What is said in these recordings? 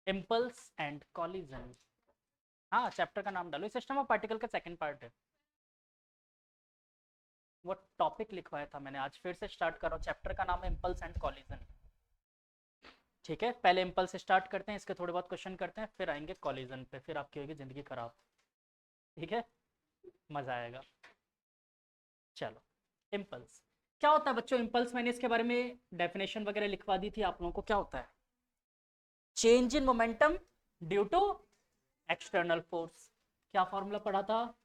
Impulse and collision. हाँ, chapter का नाम डालो, सिस्टम ऑफ पार्टिकल का सेकंड पार्ट है। वो टॉपिक लिखवाया था मैंने, आज फिर से स्टार्ट कर रहा हूँ। चैप्टर का नाम है इम्पल्स एंड कॉलिजन। ठीक है, पहले इम्पल्स से स्टार्ट करते हैं, इसके थोड़े बहुत क्वेश्चन करते हैं, फिर आएंगे कॉलिजन पे, फिर आपकी होगी जिंदगी खराब। ठीक है, मजा आएगा। चलो, इम्पल्स क्या होता है बच्चों? इम्पल्स मैंने इसके बारे में डेफिनेशन वगैरह लिखवा दी थी आप लोगों को। क्या होता है? Change in momentum due to external force. क्या फॉर्मूला पढ़ा था?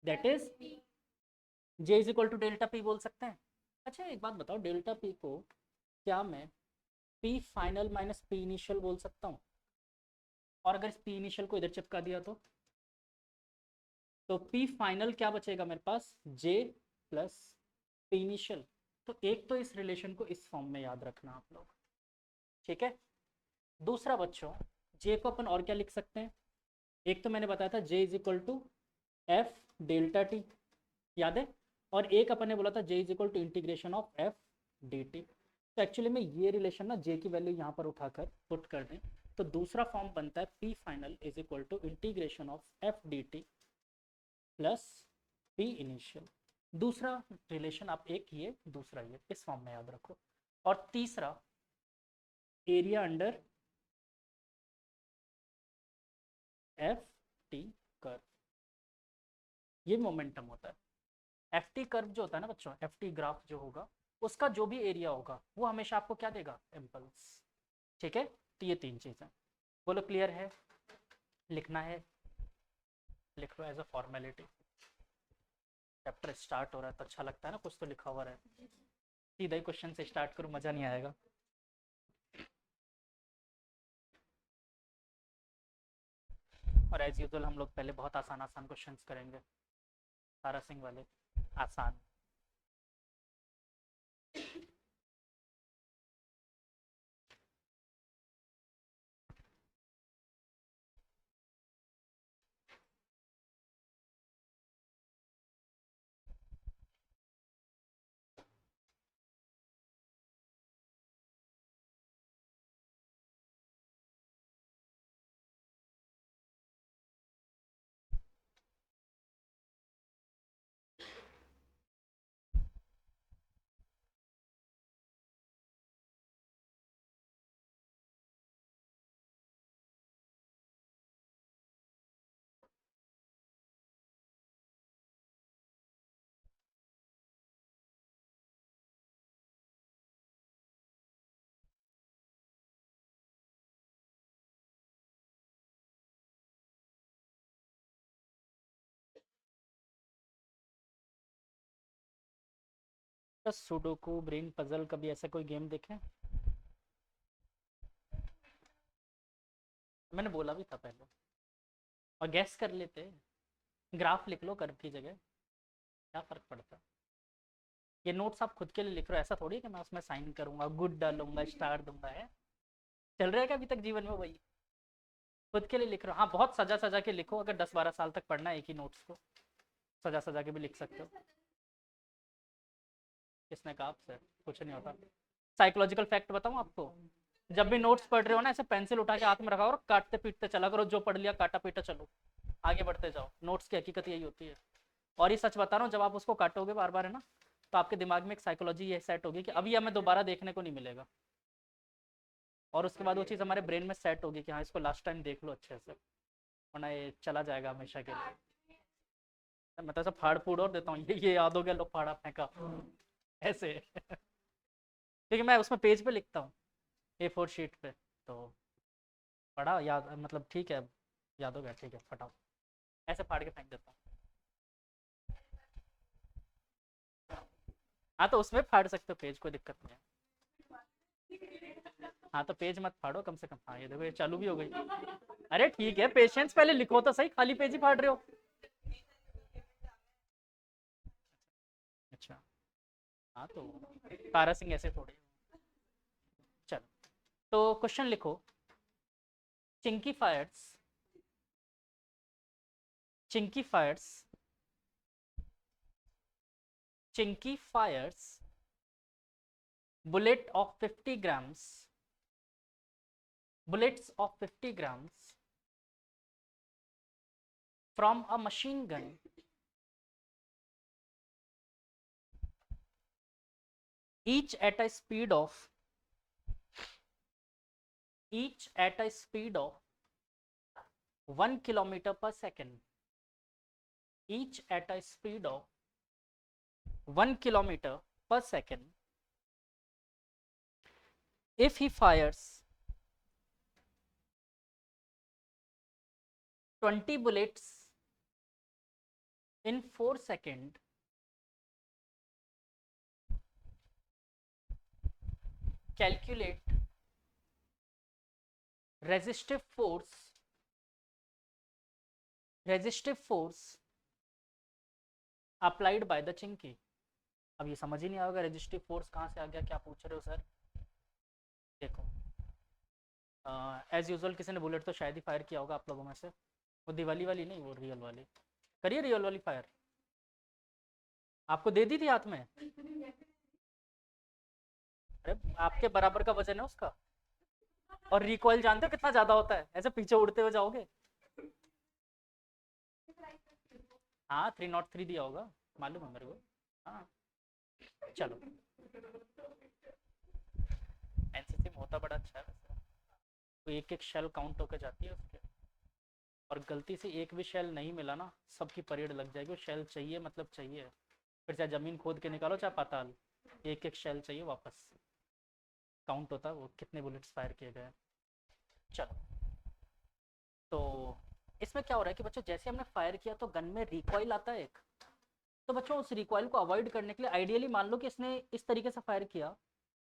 That is J is equal to delta P बोल सकते हैं। अच्छा एक बात बताओ, डेल्टा पी को क्या मैं P final minus P initial बोल सकता हूँ? और अगर इस पी इनिशियल को इधर चिपका दिया तो पी फाइनल क्या बचेगा मेरे पास? जे प्लस पी इनिशियल। तो एक तो इस रिलेशन को इस फॉर्म में याद रखना आप लोग। ठीक है, दूसरा बच्चों, जे को अपन और क्या लिख सकते हैं? एक तो मैंने बताया था J is equal to F delta T, याद है? और एक अपन ने बोला था J is equal to integration of F D T. तो एक्चुअली में ये रिलेशन ना जे की वैल्यू यहाँ पर उठाकर पुट कर दें तो दूसरा फॉर्म बनता है P final is equal to integration of F D T plus P initial. दूसरा रिलेशन आप एक ये, दूसरा ये, इस फॉर्म में याद रखो। और तीसरा area under F T curve, ये मोमेंटम होता है। एफ टी कर्व जो होता है ना बच्चों, एफ टी ग्राफ जो होगा, उसका जो भी एरिया होगा वो हमेशा आपको क्या देगा? इम्पल्स। ठीक है, तो ये तीन चीज़ें, बोलो क्लियर है? लिखना है, लिख लो as a formality. Chapter start हो रहा है तो अच्छा लगता है ना, कुछ तो लिखा हुआ रहे। सीधा ही क्वेश्चन से स्टार्ट करूँ, मज़ा नहीं आएगा। और एज यूजुअल हम लोग पहले बहुत आसान आसान क्वेश्चंस करेंगे, तारा सिंह वाले, आसान। बस सुडोकू, ब्रेन पजल, कभी ऐसा कोई गेम देखें? मैंने बोला भी था पहले, और गैस कर लेते। ग्राफ लिख लो कर्व की जगह, क्या फर्क पड़ता है? ये नोट्स आप खुद के लिए लिख रहे हो, ऐसा थोड़ी है कि मैं उसमें साइन करूंगा, गुड डालूंगा, स्टार दूंगा। है चल रहा है क्या अभी तक जीवन में वही? खुद के लिए लिख रहे हो? हाँ, बहुत सजा सजा के लिखो, अगर 10-12 साल तक पढ़ना है एक ही नोट्स को, सजा सजा के भी लिख सकते हो। किसने कहा आपसे? कुछ नहीं होता। साइकोलॉजिकल फैक्ट बताऊं आपको? जब भी नोट्स पढ़ रहे हो ना, ऐसे पेंसिल उठा के हाथ में रखा और काटते पीटते चला करो, जो पढ़ लिया काटा पीटा चलो, आगे बढ़ते जाओ। नोट्स की हकीकत यही होती है। और ये सच बता रहा हूँ, जब आप उसको काटोगे बार बार है ना, तो आपके दिमाग में एक साइकोलॉजी ये सेट होगी कि अभी हमें दोबारा देखने को नहीं मिलेगा। और उसके बाद वो चीज़ हमारे ब्रेन में सेट होगी कि हाँ इसको लास्ट टाइम देख लो अच्छे से, वरना ये चला जाएगा हमेशा के लिए। मैं तो ऐसा फाड़ फूड़ और देता हूँ, ये याद हो गया, लो फाड़ा फेंका ऐसे क्योंकि मैं उसमें पेज पे लिखता हूँ, A4 शीट पे। तो पढ़ा याद, मतलब ठीक है, याद हो गया, ठीक है फटाओ, ऐसे फाड़ के फेंक देता हूँ। हाँ तो उसमें फाड़ सकते हो पेज, कोई दिक्कत नहीं है। हाँ तो पेज मत फाड़ो कम से कम। हाँ ये देखो, ये चालू भी हो गई। अरे ठीक है, पेशेंस, पहले लिखो तो सही, खाली पेज ही फाड़ रहे हो। अच्छा, हाँ तो तारा सिंह ऐसे थोड़े। चलो, तो क्वेश्चन लिखो। Chinki fires, Chinki fires, Chinki fires bullet of 50 grams bullets of 50 grams from a machine gun each at a speed of 1 kilometer per second, each at a speed of 1 kilometer per second. If he fires 20 bullets in 4 seconds, calculate resistive force applied by the Chinki. अब ये समझ ही नहीं आएगा resistive force कहाँ से आ गया, क्या पूछ रहे हो सर. देखो एज यूजुअल किसी ने बुलेट तो शायद ही फायर किया होगा आप लोगों में से. वो दिवाली वाली नहीं, वो रियल वाली. करिए रियल वाली फायर. आपको दे दी थी हाथ में. अरे आपके बराबर का वजन है उसका. और रिकॉइल जानते हो कितना ज्यादा होता है, ऐसे पीछे उड़ते हुए जाओगे. हाँ 303 दिया होगा, मालूम है मेरे को. हाँ चलो, एनसीसी में होता बड़ा अच्छा है. तो एक एक शेल काउंट होकर जाती है उसके, और गलती से एक भी शेल नहीं मिला ना, सबकी परेड लग जाएगी. वो शेल चाहिए मतलब चाहिए, फिर चाहे ज़मीन खोद के निकालो चाहे पाताल, एक एक शेल चाहिए वापस. काउंट होता है वो कितने बुलेट्स फायर किए गए. चलो, तो इसमें क्या हो रहा है कि बच्चों जैसे हमने फायर किया तो गन में रिकॉइल आता है एक. तो बच्चों उस रिकॉइल को अवॉइड करने के लिए आइडियली मान लो कि इसने इस तरीके से फायर किया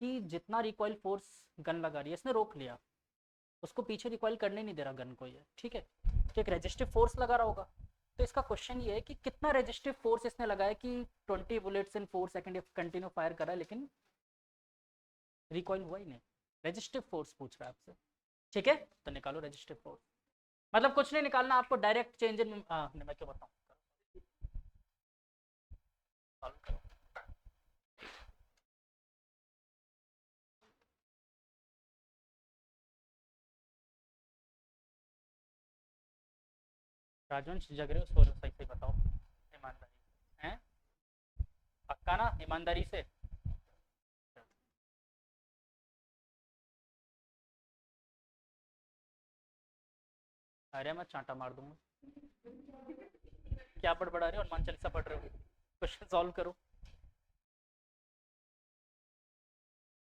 कि जितना रिकॉइल फोर्स गन लगा रही है इसने रोक लिया, उसको पीछे रिकॉइल करने नहीं दे रहा गन को ये. ठीक है, तो एक रेजिस्टिव फोर्स लगा रहा होगा. तो इसका क्वेश्चन ये है कि कितना रेजिस्टिव फोर्स इसने लगाया कि 20 बुलेट्स इन 4 सेकंड कंटिन्यू फायर करा लेकिन रिकॉइल हुआ ही नहीं. रेजिस्टिव फोर्स पूछ रहा है आपसे. ठीक है, तो निकालो रेजिस्टिव फोर्स. मतलब कुछ नहीं निकालना आपको, डायरेक्ट चेंज इन. मैं क्यों बताऊं, सॉल्व करो. राजवंश जग रहे हो, सो रहे हो, सही सही बताओ. ईमानदारी हैं, पक्का ना, ईमानदारी से. अरे मैं चांटा मार दूंगा. क्या पढ़ रहे हो, हनुमान चालीसा पढ़ रहे हो. क्वेश्चन सॉल्व करो.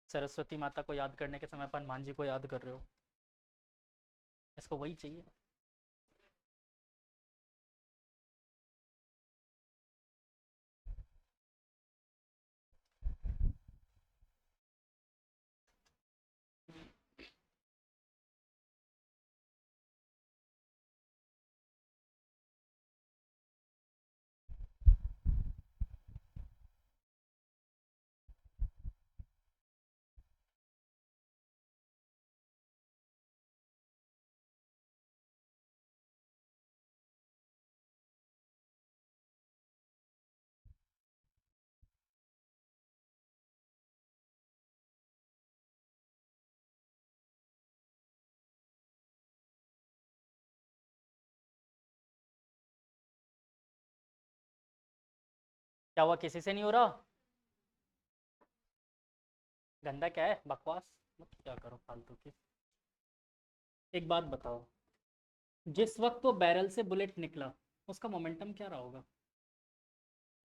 सरस्वती माता को याद करने के समय पर हनुमान जी को याद कर रहे हो. इसको वही चाहिए. क्या हुआ, किसी से नहीं हो रहा. गंदा क्या है, बकवास मत क्या करो फालतू की. एक बात बताओ, जिस वक्त वो बैरल से बुलेट निकला उसका मोमेंटम क्या रहा होगा.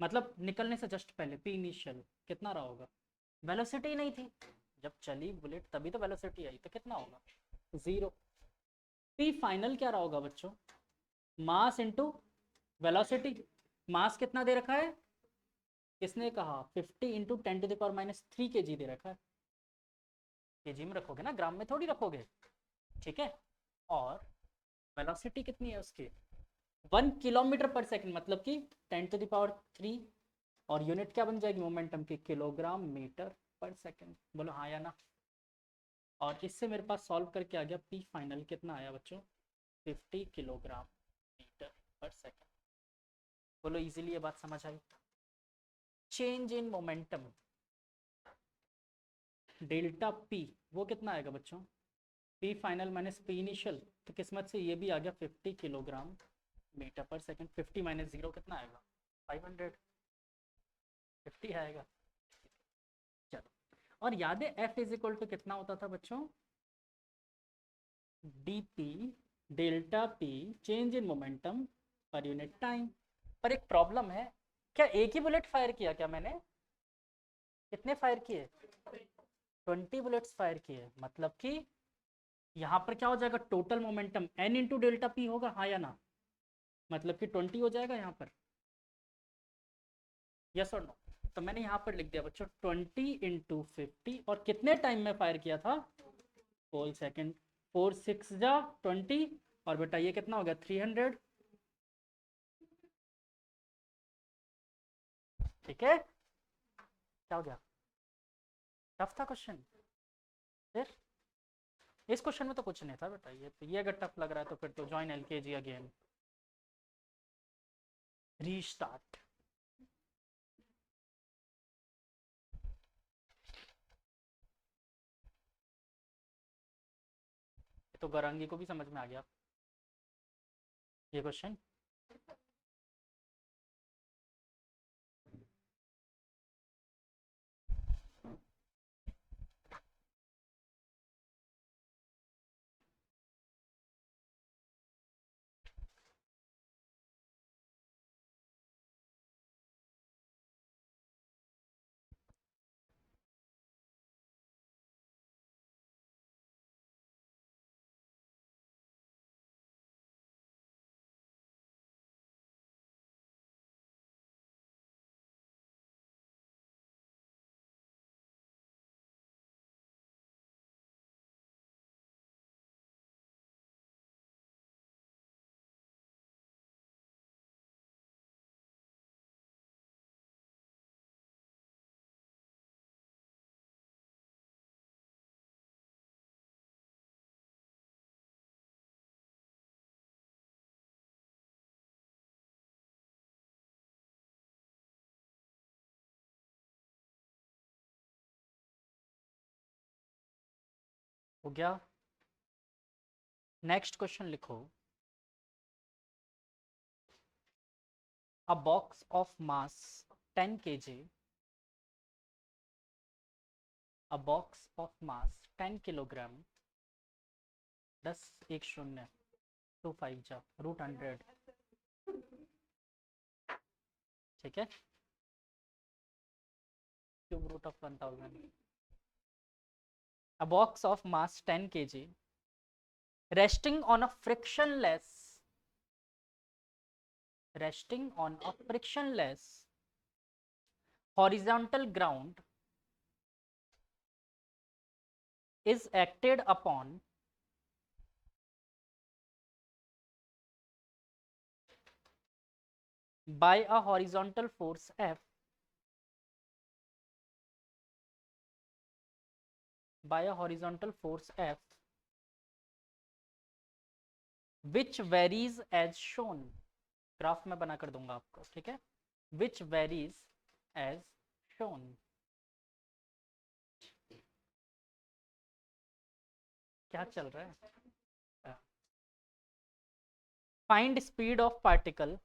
मतलब निकलने से जस्ट पहले पी इनिशियल कितना रहा होगा. वेलोसिटी नहीं थी जब चली बुलेट, तभी तो वेलोसिटी आई, तो कितना होगा, 0. पी फाइनल क्या रहा होगा बच्चों, मास इनटू वेलोसिटी. मास कितना दे रखा है, किसने कहा, 50 इंटू 10⁻³ kg दे रखा है. केजी में रखोगे ना, ग्राम में थोड़ी रखोगे. ठीक है, और वेलोसिटी कितनी है उसकी, 1 किलोमीटर पर सेकंड, मतलब कि 10⁻³ और यूनिट क्या बन जाएगी मोमेंटम की, किलोग्राम मीटर पर सेकंड. बोलो हाँ या ना. और इससे मेरे पास सॉल्व करके आ गया पी फाइनल कितना आया बच्चों, 50 किलोग्राम मीटर पर सेकंड. बोलो इजीली ये बात समझ आई. Change in momentum delta P वो कितना आएगा बच्चों, P final minus P initial, तो किस्मत से ये भी आ गया 50 किलोग्राम मीटर पर सेकंड। 50 माइनस 0 कितना आएगा? 500। 50 आएगा। चलो, और याद है एफ इज इक्वल टू कितना होता था बच्चों? D P delta P change in momentum per unit time. पर एक प्रॉब्लम है, क्या एक ही बुलेट फायर किया क्या मैंने? कितने फायर किए? 20 बुलेट्स फायर किए, मतलब कि यहाँ पर क्या हो जाएगा? Total momentum N into delta P होगा, हाँ या ना? मतलब कि 20 हो जाएगा यहाँ पर, यस और नो? तो मैंने यहाँ पर लिख दिया बच्चों 20 इंटू 50, और कितने टाइम में फायर किया था? 4 सेकेंड। 4 6 जा 20, और बेटा ये कितना हो गया? 300। ठीक है, क्या हो गया? टफ था क्वेश्चन? फिर इस क्वेश्चन में तो कुछ नहीं था बेटा, ये अगर टफ लग रहा है तो फिर तो ज्वाइन एलकेजी अगेन। रीस्टार्ट। तो गौरांगी को भी समझ में आ गया ये क्वेश्चन? हो गया। नेक्स्ट क्वेश्चन लिखो। A box of mass 10 kg, a box of mass 10 kilogram 10 1 0 2 5 जा रूट 100, ठीक है, cube root of 1000। A box of mass 10 kg resting on a frictionless horizontal ground is acted upon by a horizontal force F, which varies as shown। Graph में बना कर दूंगा आपको, ठीक है? which varies as shown। क्या चल रहा है? Find speed of particle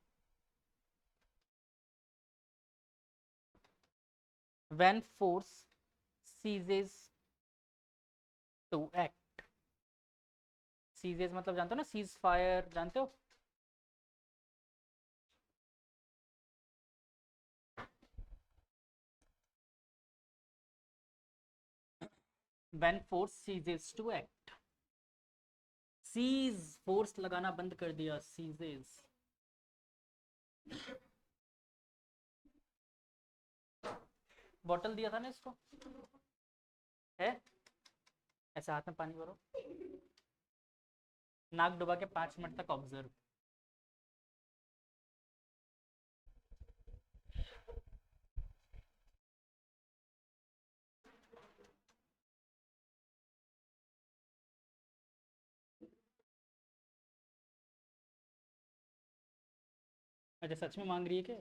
when force ceases to act। ceases मतलब जानते हो ना, सीज फायर जानते हो? when force ceases to act। Cease, force लगाना बंद कर दिया, सीजेस। बॉटल दिया था ना इसको, है? ऐसे हाथ में पानी भरो, नाक डुबा के 5 मिनट तक ऑब्जर्व। अच्छा, सच में मांग रही है क्या?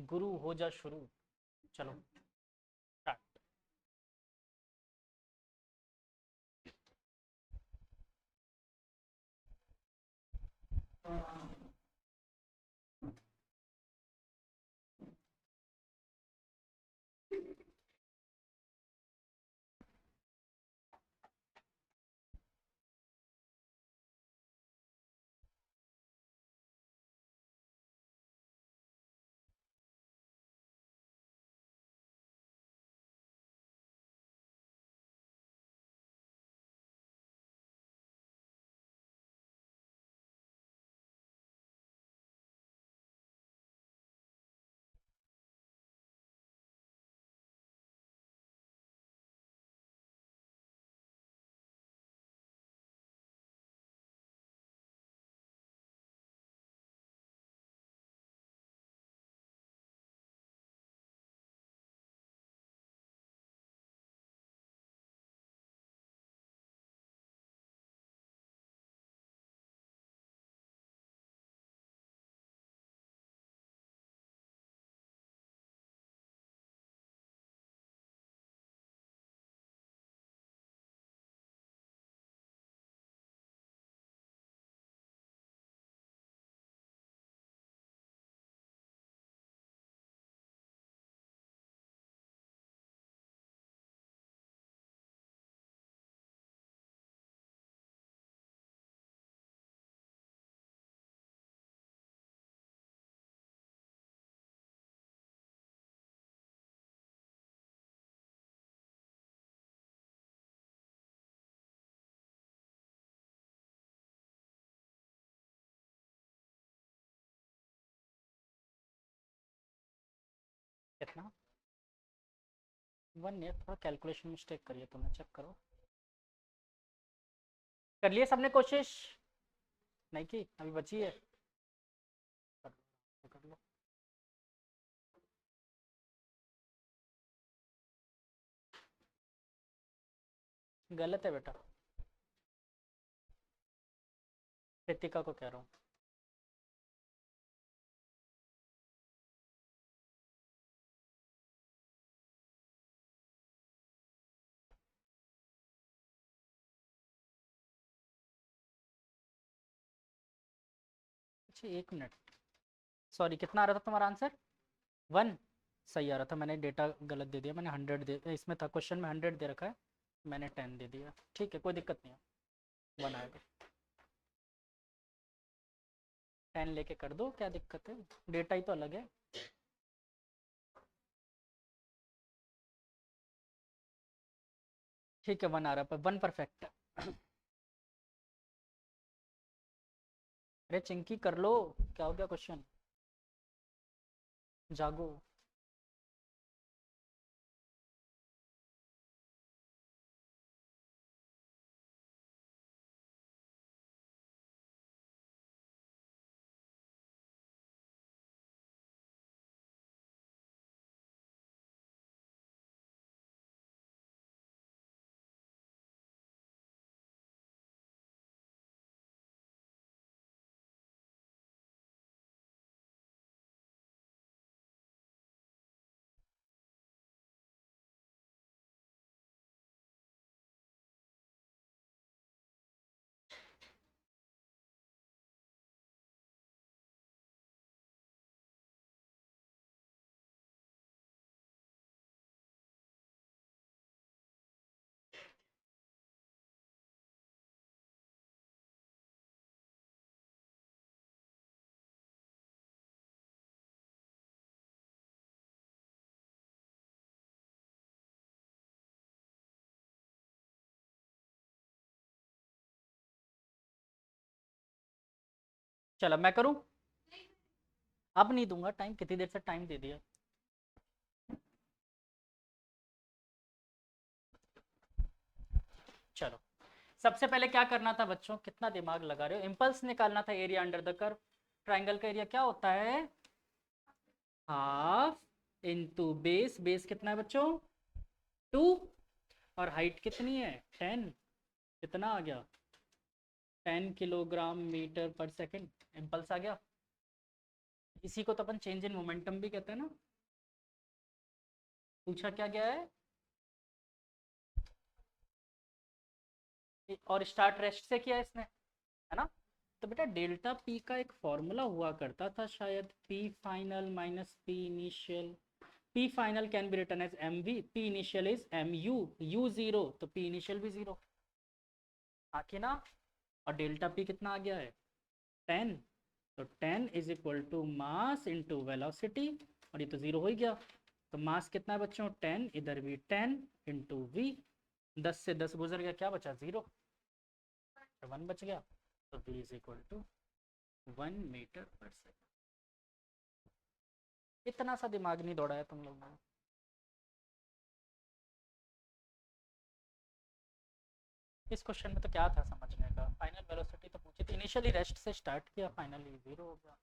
गुरु हो जा शुरू। चलो स्टार्ट। कितना 1 ईयर, थोड़ा कैलकुलेशन मिस्टेक करिए तो मैं चेक करो। कर लिए सबने कोशिश? नहीं की, अभी बची है। कर लो। गलत है बेटा, कृतिका को कह रहा हूँ। अच्छा 1 मिनट, सॉरी कितना आ रहा था तुम्हारा आंसर? 1 सही आ रहा था, मैंने डेटा गलत दे दिया, मैंने 100 दे, इसमें था क्वेश्चन में 100 दे रखा है, मैंने 10 दे दिया। ठीक है कोई दिक्कत नहीं है, 1 आएगा। 10 लेके कर दो, क्या दिक्कत है, डेटा ही तो अलग है। ठीक है 1 आ रहा है, 1 परफेक्ट। अरे चिंकी कर लो, क्या हो गया क्वेश्चन, जागो। चलो मैं करूँ, अब नहीं दूंगा टाइम, कितनी देर से टाइम दे दिया। चलो सबसे पहले क्या करना था बच्चों, कितना दिमाग लगा रहे हो, इम्पल्स निकालना था area under the curve. Triangle का एरिया क्या होता है, हाफ इंटू बेस, बेस कितना है बच्चों 2, और हाइट कितनी है 10, कितना आ गया 10 किलोग्राम मीटर पर सेकंड, इम्पल्स आ गया। इसी को तो अपन चेंज इन मोमेंटम भी कहते हैं ना। पूछा क्या गया है, और स्टार्ट रेस्ट से किया इसने, है ना। तो बेटा डेल्टा पी का एक फॉर्मूला हुआ करता था शायद, P final minus P initial. P final can be written as M V, P initial is M U, U zero तो पी इनिशियल भी जीरो, आके ना। और डेल्टा पी कितना आ गया है, 10। तो 10 is equal to mass into velocity, और ये तो जीरो हो ही गया। तो मास कितना है बच्चों, 10, इधर भी 10 इंटू वी, 10 से 10 गुजर गया, क्या बचा, जीरो, 1 बच गया। तो v is equal to 1 metre per second. इतना सा दिमाग नहीं दौड़ाया तुम लोगों ने। इस क्वेश्चन में तो क्या था समझने का, फाइनल वेलोसिटी तो पूछी थी, इनिशियली रेस्ट से स्टार्ट किया, फाइनली जीरो हो गया।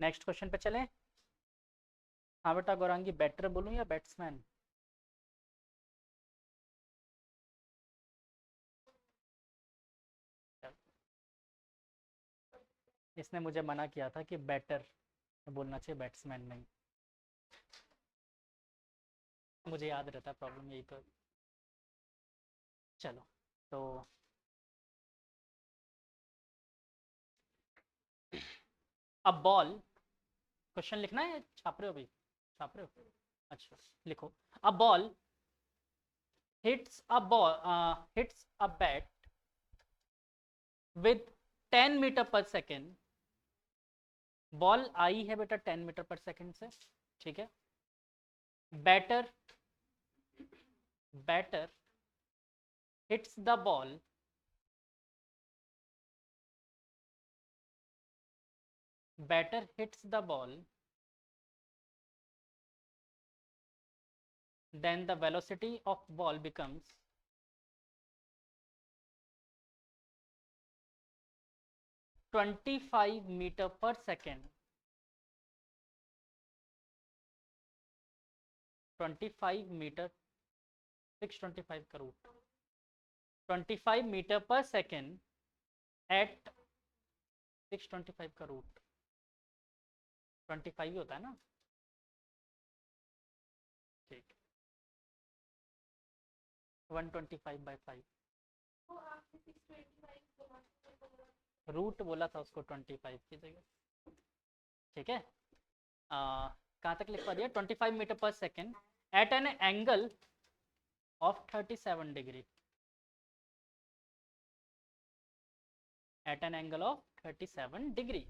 नेक्स्ट क्वेश्चन पे चलें। हाँ बेटा गौरांगी, बैटर बोलूँ या बैट्समैन? इसने मुझे मना किया था कि बैटर बोलना चाहिए, बैट्समैन नहीं। मुझे याद रहता है, प्रॉब्लम यही तो। चलो तो अब बॉल, क्वेश्चन लिखना है छाप रहे हो भाई, छाप रहे हो, अच्छा लिखो। A ball hits a bat with 10 metre per second. Ball आई है बेटा 10 मीटर पर सेकेंड से, ठीक है। Batter batter hits the ball batter hits the ball, then the velocity of ball becomes 25 metre per second. 25 metre, 625 का root, 25 metre per second eight 625 का root 25 ही होता है ना, ठीक। 125/5 रूट बोला था उसको 25 की जगह, ठीक है। कहाँ तक लिखवा दिया, 25 metre per second at an angle of 37 degree, at an angle of 37 degree.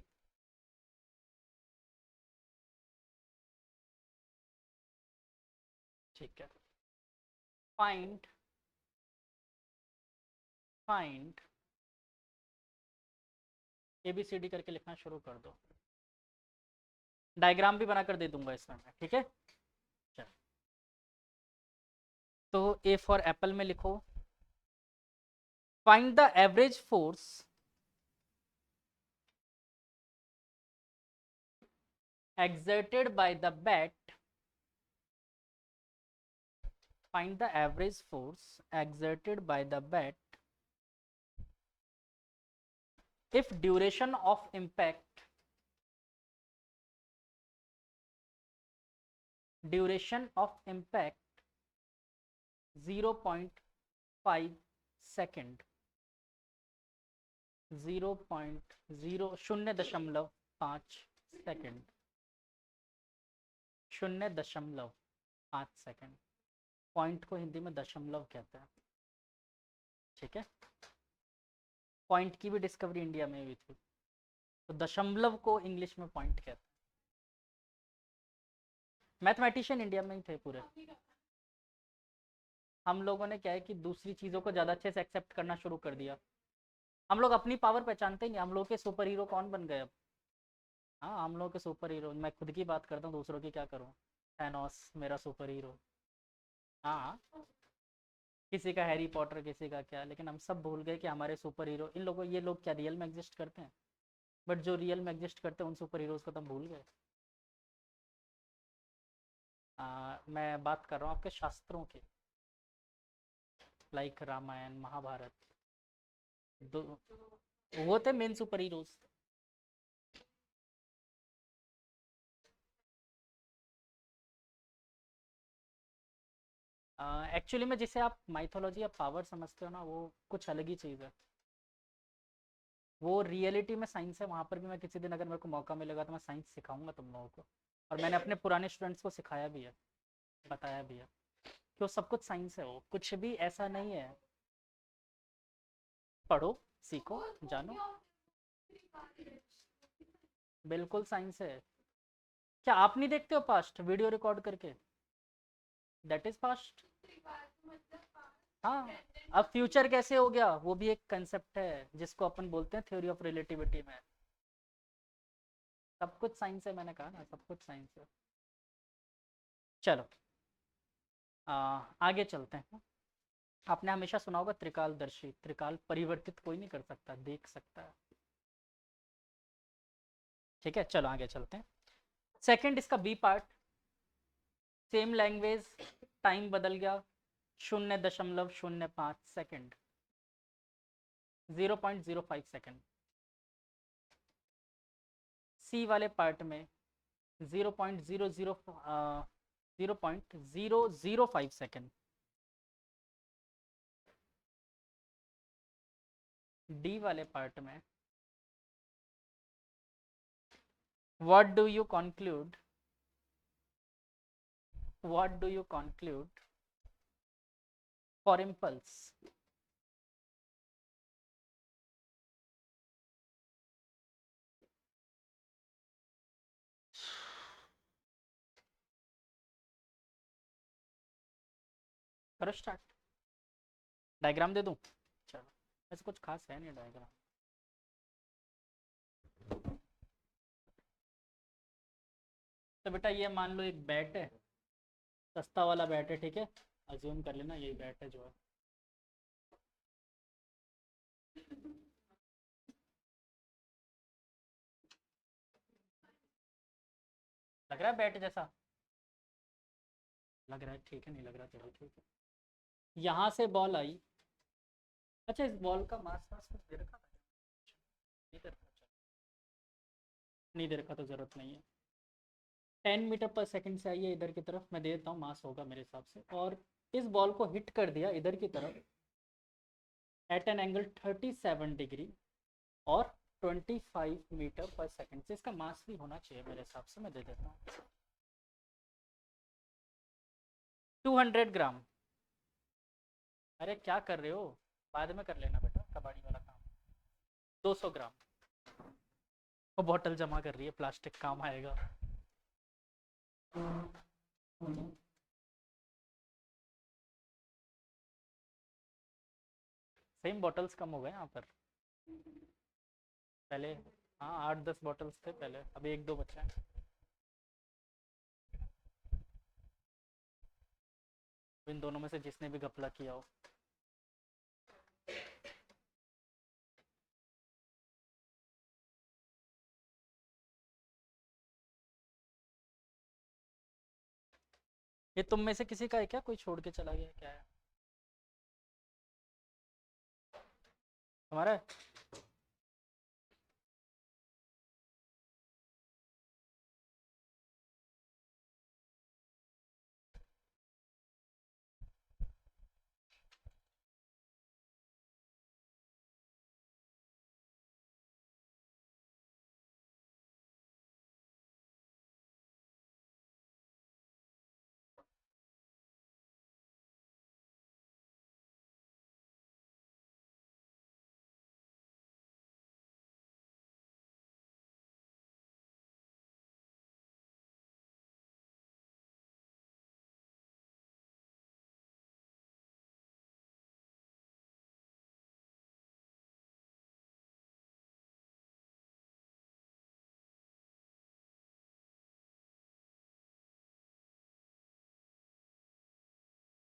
ठीक है। फाइंड फाइंड ABCD करके लिखना शुरू कर दो, डायग्राम भी बनाकर दे दूंगा इसमें मैं, ठीक है। चल तो A फॉर एप्पल में लिखो, find the average force exerted by the bat, find the average force exerted by the bat if duration of impact 0.5 second, 0.05 second, 0.5 second. Point को हिंदी में दशमलव कहते हैं, ठीक है। पॉइंट की भी डिस्कवरी इंडिया में हुई थी, तो दशमलव को इंग्लिश में पॉइंट कहते हैं। मैथमेटिशियन इंडिया में ही थे पूरे। हम लोगों ने क्या है कि दूसरी चीज़ों को ज़्यादा अच्छे से एक्सेप्ट करना शुरू कर दिया, हम लोग अपनी पावर पहचानते ही नहीं, हम लोग के सुपर हीरो कौन बन गए अब। हाँ, हम लोग के सुपर हीरो, मैं खुद की बात करता हूँ, दूसरों की क्या करूँ। थैनोस मेरा सुपर हीरो। हाँ, किसी का हैरी पॉटर, किसी का क्या, लेकिन हम सब भूल गए कि हमारे सुपर हीरो, इन लोगों, ये लोग क्या रियल में एग्जिस्ट करते हैं? बट जो रियल में एग्जिस्ट करते हैं उन सुपर हीरोज़ को तो हम भूल गए। मैं बात कर रहा हूँ आपके शास्त्रों की, लाइक रामायण महाभारत। दो वो थे मेन सुपर हीरोज। एक्चुअली में जिसे आप माइथोलॉजी या पावर समझते हो ना, वो कुछ अलग ही चीज़ है। वो रियलिटी में साइंस है, वहाँ पर भी मैं किसी दिन अगर मेरे को मौका मिलेगा तो मैं साइंस सिखाऊंगा तुम लोगों को। और मैंने अपने पुराने स्टूडेंट्स को सिखाया भी है, बताया भी है कि वो सब कुछ साइंस है, वो कुछ भी ऐसा नहीं है। पढ़ो, सीखो, जानो। बिल्कुल साइंस है। क्या आप नहीं देखते हो पास्ट वीडियो रिकॉर्ड करके? That is past. हाँ, अब फ्यूचर कैसे हो गया वो भी एक कंसेप्ट है जिसको अपन बोलते हैं थ्योरी ऑफ रिलेटिविटी में। सब कुछ साइंस है, मैंने कहा ना, सब कुछ साइंस है। चलो, आगे चलते हैं। आपने हमेशा सुना होगा त्रिकालदर्शी, त्रिकाल परिवर्तित कोई नहीं कर सकता, देख सकता है। ठीक है, चलो आगे चलते हैं। सेकंड, इसका B part, same language, time बदल गया, 0.05 सेकेंड, 0.05 सेकेंड। सी वाले पार्ट में 0.005 सेकेंड। डी वाले पार्ट में what do you conclude, what do you conclude for impulse. करो स्टार्ट। डायग्राम दे दूं? चलो, ऐसा कुछ खास है नहीं डायग्राम। तो बेटा ये मान लो एक बैट है, सस्ता वाला बैट है, ठीक है, अज्यूम कर लेना यही बैट है जो है। लग रहा है बैट जैसा? लग रहा है, ठीक है, नहीं लग रहा चलो ठीक है। यहाँ से बॉल आई। अच्छा, इस बॉल का मास वास कुछ दे रखा था? नहीं दे रखा, चलो, नहीं दे रखा तो जरूरत नहीं है। 10 मीटर पर सेकंड से आई है इधर की तरफ, मैं दे देता हूँ, मास होगा मेरे हिसाब से, और इस बॉल को हिट कर दिया इधर की तरफ एट एन एंगल 37 डिग्री और 25 मीटर पर सेकंड से। इसका मास भी होना चाहिए मेरे हिसाब से, मैं दे देता हूँ 200 ग्राम। अरे क्या कर रहे हो, बाद में कर लेना बेटा कबाड़ी वाला काम। 200 ग्राम। वो बॉटल जमा कर रही है, प्लास्टिक काम आएगा। सेम बॉटल्स कम हो गए यहाँ पर पहले। हाँ, 8-10 बॉटल्स थे पहले, अभी 1-2 बचे हैं। इन दोनों में से जिसने भी घपला किया हो। ये तुम में से किसी का है क्या, कोई छोड़ के चला गया क्या है? तुम्हारा है?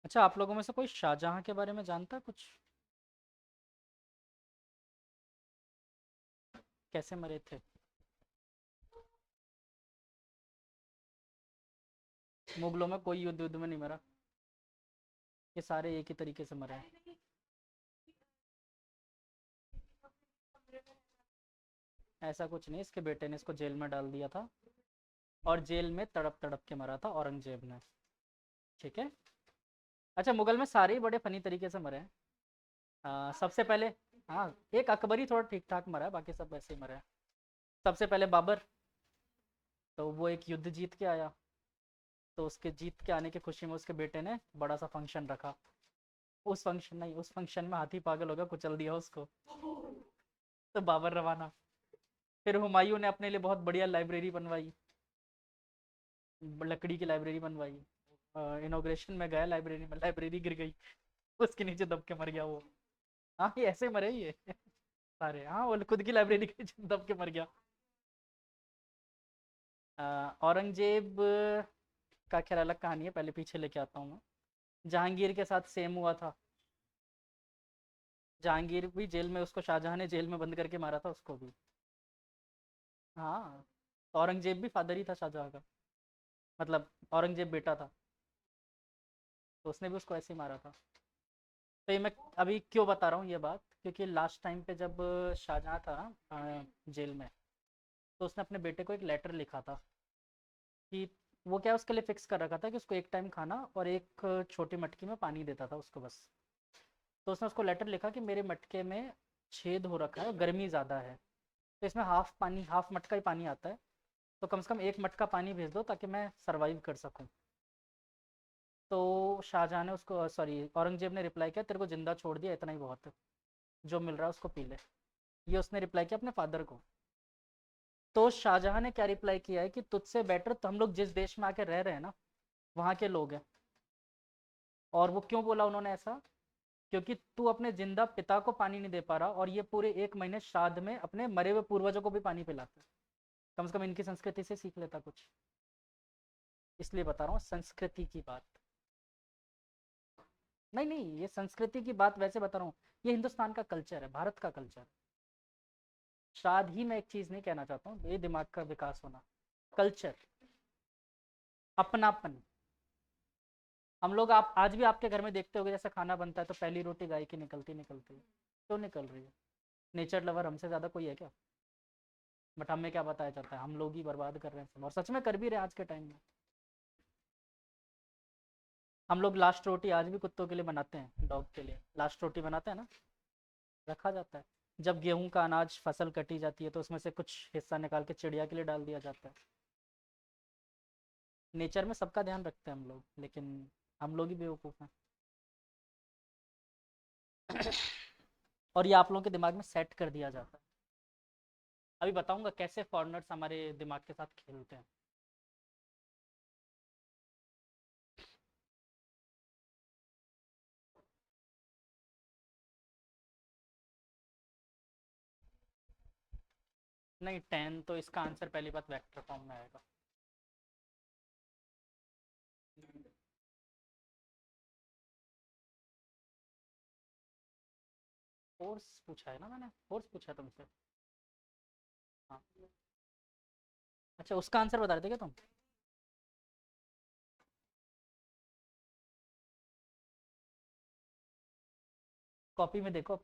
अच्छा, आप लोगों में से कोई शाहजहां के बारे में जानता है कुछ? कैसे मरे थे? मुगलों में कोई युद्ध युद्ध में नहीं मरा, ये सारे एक ही तरीके से मरे हैं। ऐसा कुछ नहीं, इसके बेटे ने इसको जेल में डाल दिया था, और जेल में तड़प तड़प के मरा था औरंगजेब ने। ठीक है। अच्छा, मुगल में सारे ही बड़े फनी तरीके से मरे हैं। सबसे पहले, हाँ, एक अकबरी थोड़ा ठीक ठाक मरा है, बाकी सब वैसे ही मरे हैं। सबसे पहले बाबर, तो वो एक युद्ध जीत के आया, तो उसके जीत के आने की खुशी में उसके बेटे ने बड़ा सा फंक्शन रखा। उस फंक्शन नहीं, उस फंक्शन में हाथी पागल हो गया, कुचल दिया उसको। तो बाबर रवाना। फिर हुमायूं ने अपने लिए बहुत बढ़िया लाइब्रेरी बनवाई, लकड़ी की लाइब्रेरी बनवाई। इनॉग्रेशन में गया लाइब्रेरी में, लाइब्रेरी गिर गई, उसके नीचे दब के मर गया वो। हाँ, ये ऐसे मरे ही ये सारे। हाँ, वो खुद की लाइब्रेरी के नीचे दब के मर गया। औरंगजेब का खैर अलग कहानी है, पहले पीछे लेके आता हूँ मैं। जहांगीर के साथ सेम हुआ था। जहांगीर भी जेल में, उसको शाहजहां ने जेल में बंद करके मारा था उसको भी। हाँ, तो औरंगजेब भी फादर ही था शाहजहां का, मतलब औरंगजेब बेटा था, तो उसने भी उसको ऐसे ही मारा था। तो ये मैं अभी क्यों बता रहा हूँ ये बात, क्योंकि लास्ट टाइम पे जब शाहजहां था ना जेल में, तो उसने अपने बेटे को एक लेटर लिखा था कि वो क्या, उसके लिए फिक्स कर रखा था कि उसको एक टाइम खाना और एक छोटी मटकी में पानी देता था उसको बस। तो उसने उसको लेटर लिखा कि मेरे मटके में छेद हो रखा है और गर्मी ज़्यादा है, तो इसमें हाफ पानी, हाफ मटका ही पानी आता है, तो कम से कम एक मटका पानी भेज दो ताकि मैं सरवाइव कर सकूं। तो शाहजहां ने उसको, सॉरी, औरंगजेब ने रिप्लाई किया, तेरे को जिंदा छोड़ दिया, इतना ही बहुत है, जो मिल रहा है उसको पी ले। ये उसने रिप्लाई किया अपने फादर को। तो शाहजहां ने क्या रिप्लाई किया है कि तुझसे बेटर तो हम लोग जिस देश में आके रह रहे हैं ना, वहाँ के लोग हैं। और वो क्यों बोला उन्होंने ऐसा, क्योंकि तू अपने जिंदा पिता को पानी नहीं दे पा रहा, और ये पूरे एक महीने श्राद्ध में अपने मरे हुए पूर्वजों को भी पानी पिलाता है। कम से कम इनकी संस्कृति से सीख लेता कुछ। इसलिए बता रहा हूँ संस्कृति की बात। नहीं नहीं, ये संस्कृति की बात वैसे बता रहा हूँ, ये हिंदुस्तान का कल्चर है, भारत का कल्चर। श्राद्ध ही मैं एक चीज नहीं कहना चाहता हूँ, ये दिमाग का विकास होना, कल्चर, अपनापन। हम लोग, आप आज भी आपके घर में देखते होगे, जैसे खाना बनता है तो पहली रोटी गाय की निकलती निकलती है। क्यों निकल रही है? नेचर लवर हमसे ज्यादा कोई है क्या? बट हमें क्या बताया जाता है, हम लोग ही बर्बाद कर रहे हैं सब, और सच में कर भी रहे हैं आज के टाइम में। हम लोग लास्ट रोटी आज भी कुत्तों के लिए बनाते हैं, डॉग के लिए लास्ट रोटी बनाते हैं ना, रखा जाता है। जब गेहूं का अनाज फसल कटी जाती है तो उसमें से कुछ हिस्सा निकाल के चिड़िया के लिए डाल दिया जाता है। नेचर में सबका ध्यान रखते हैं हम लोग, लेकिन हम लोग ही बेवकूफ़ हैं। और ये आप लोगों के दिमाग में सेट कर दिया जाता है। अभी बताऊंगा कैसे फॉरेनर्स हमारे दिमाग के साथ खेलते हैं। नहीं, 10 तो इसका आंसर पहली बात वेक्टर फॉर्म में आएगा। फोर्स पूछा है ना मैंने, फोर्स पूछा है तुमसे। हाँ। अच्छा, उसका आंसर बता रहे थे क्या तुम? कॉपी में देखो।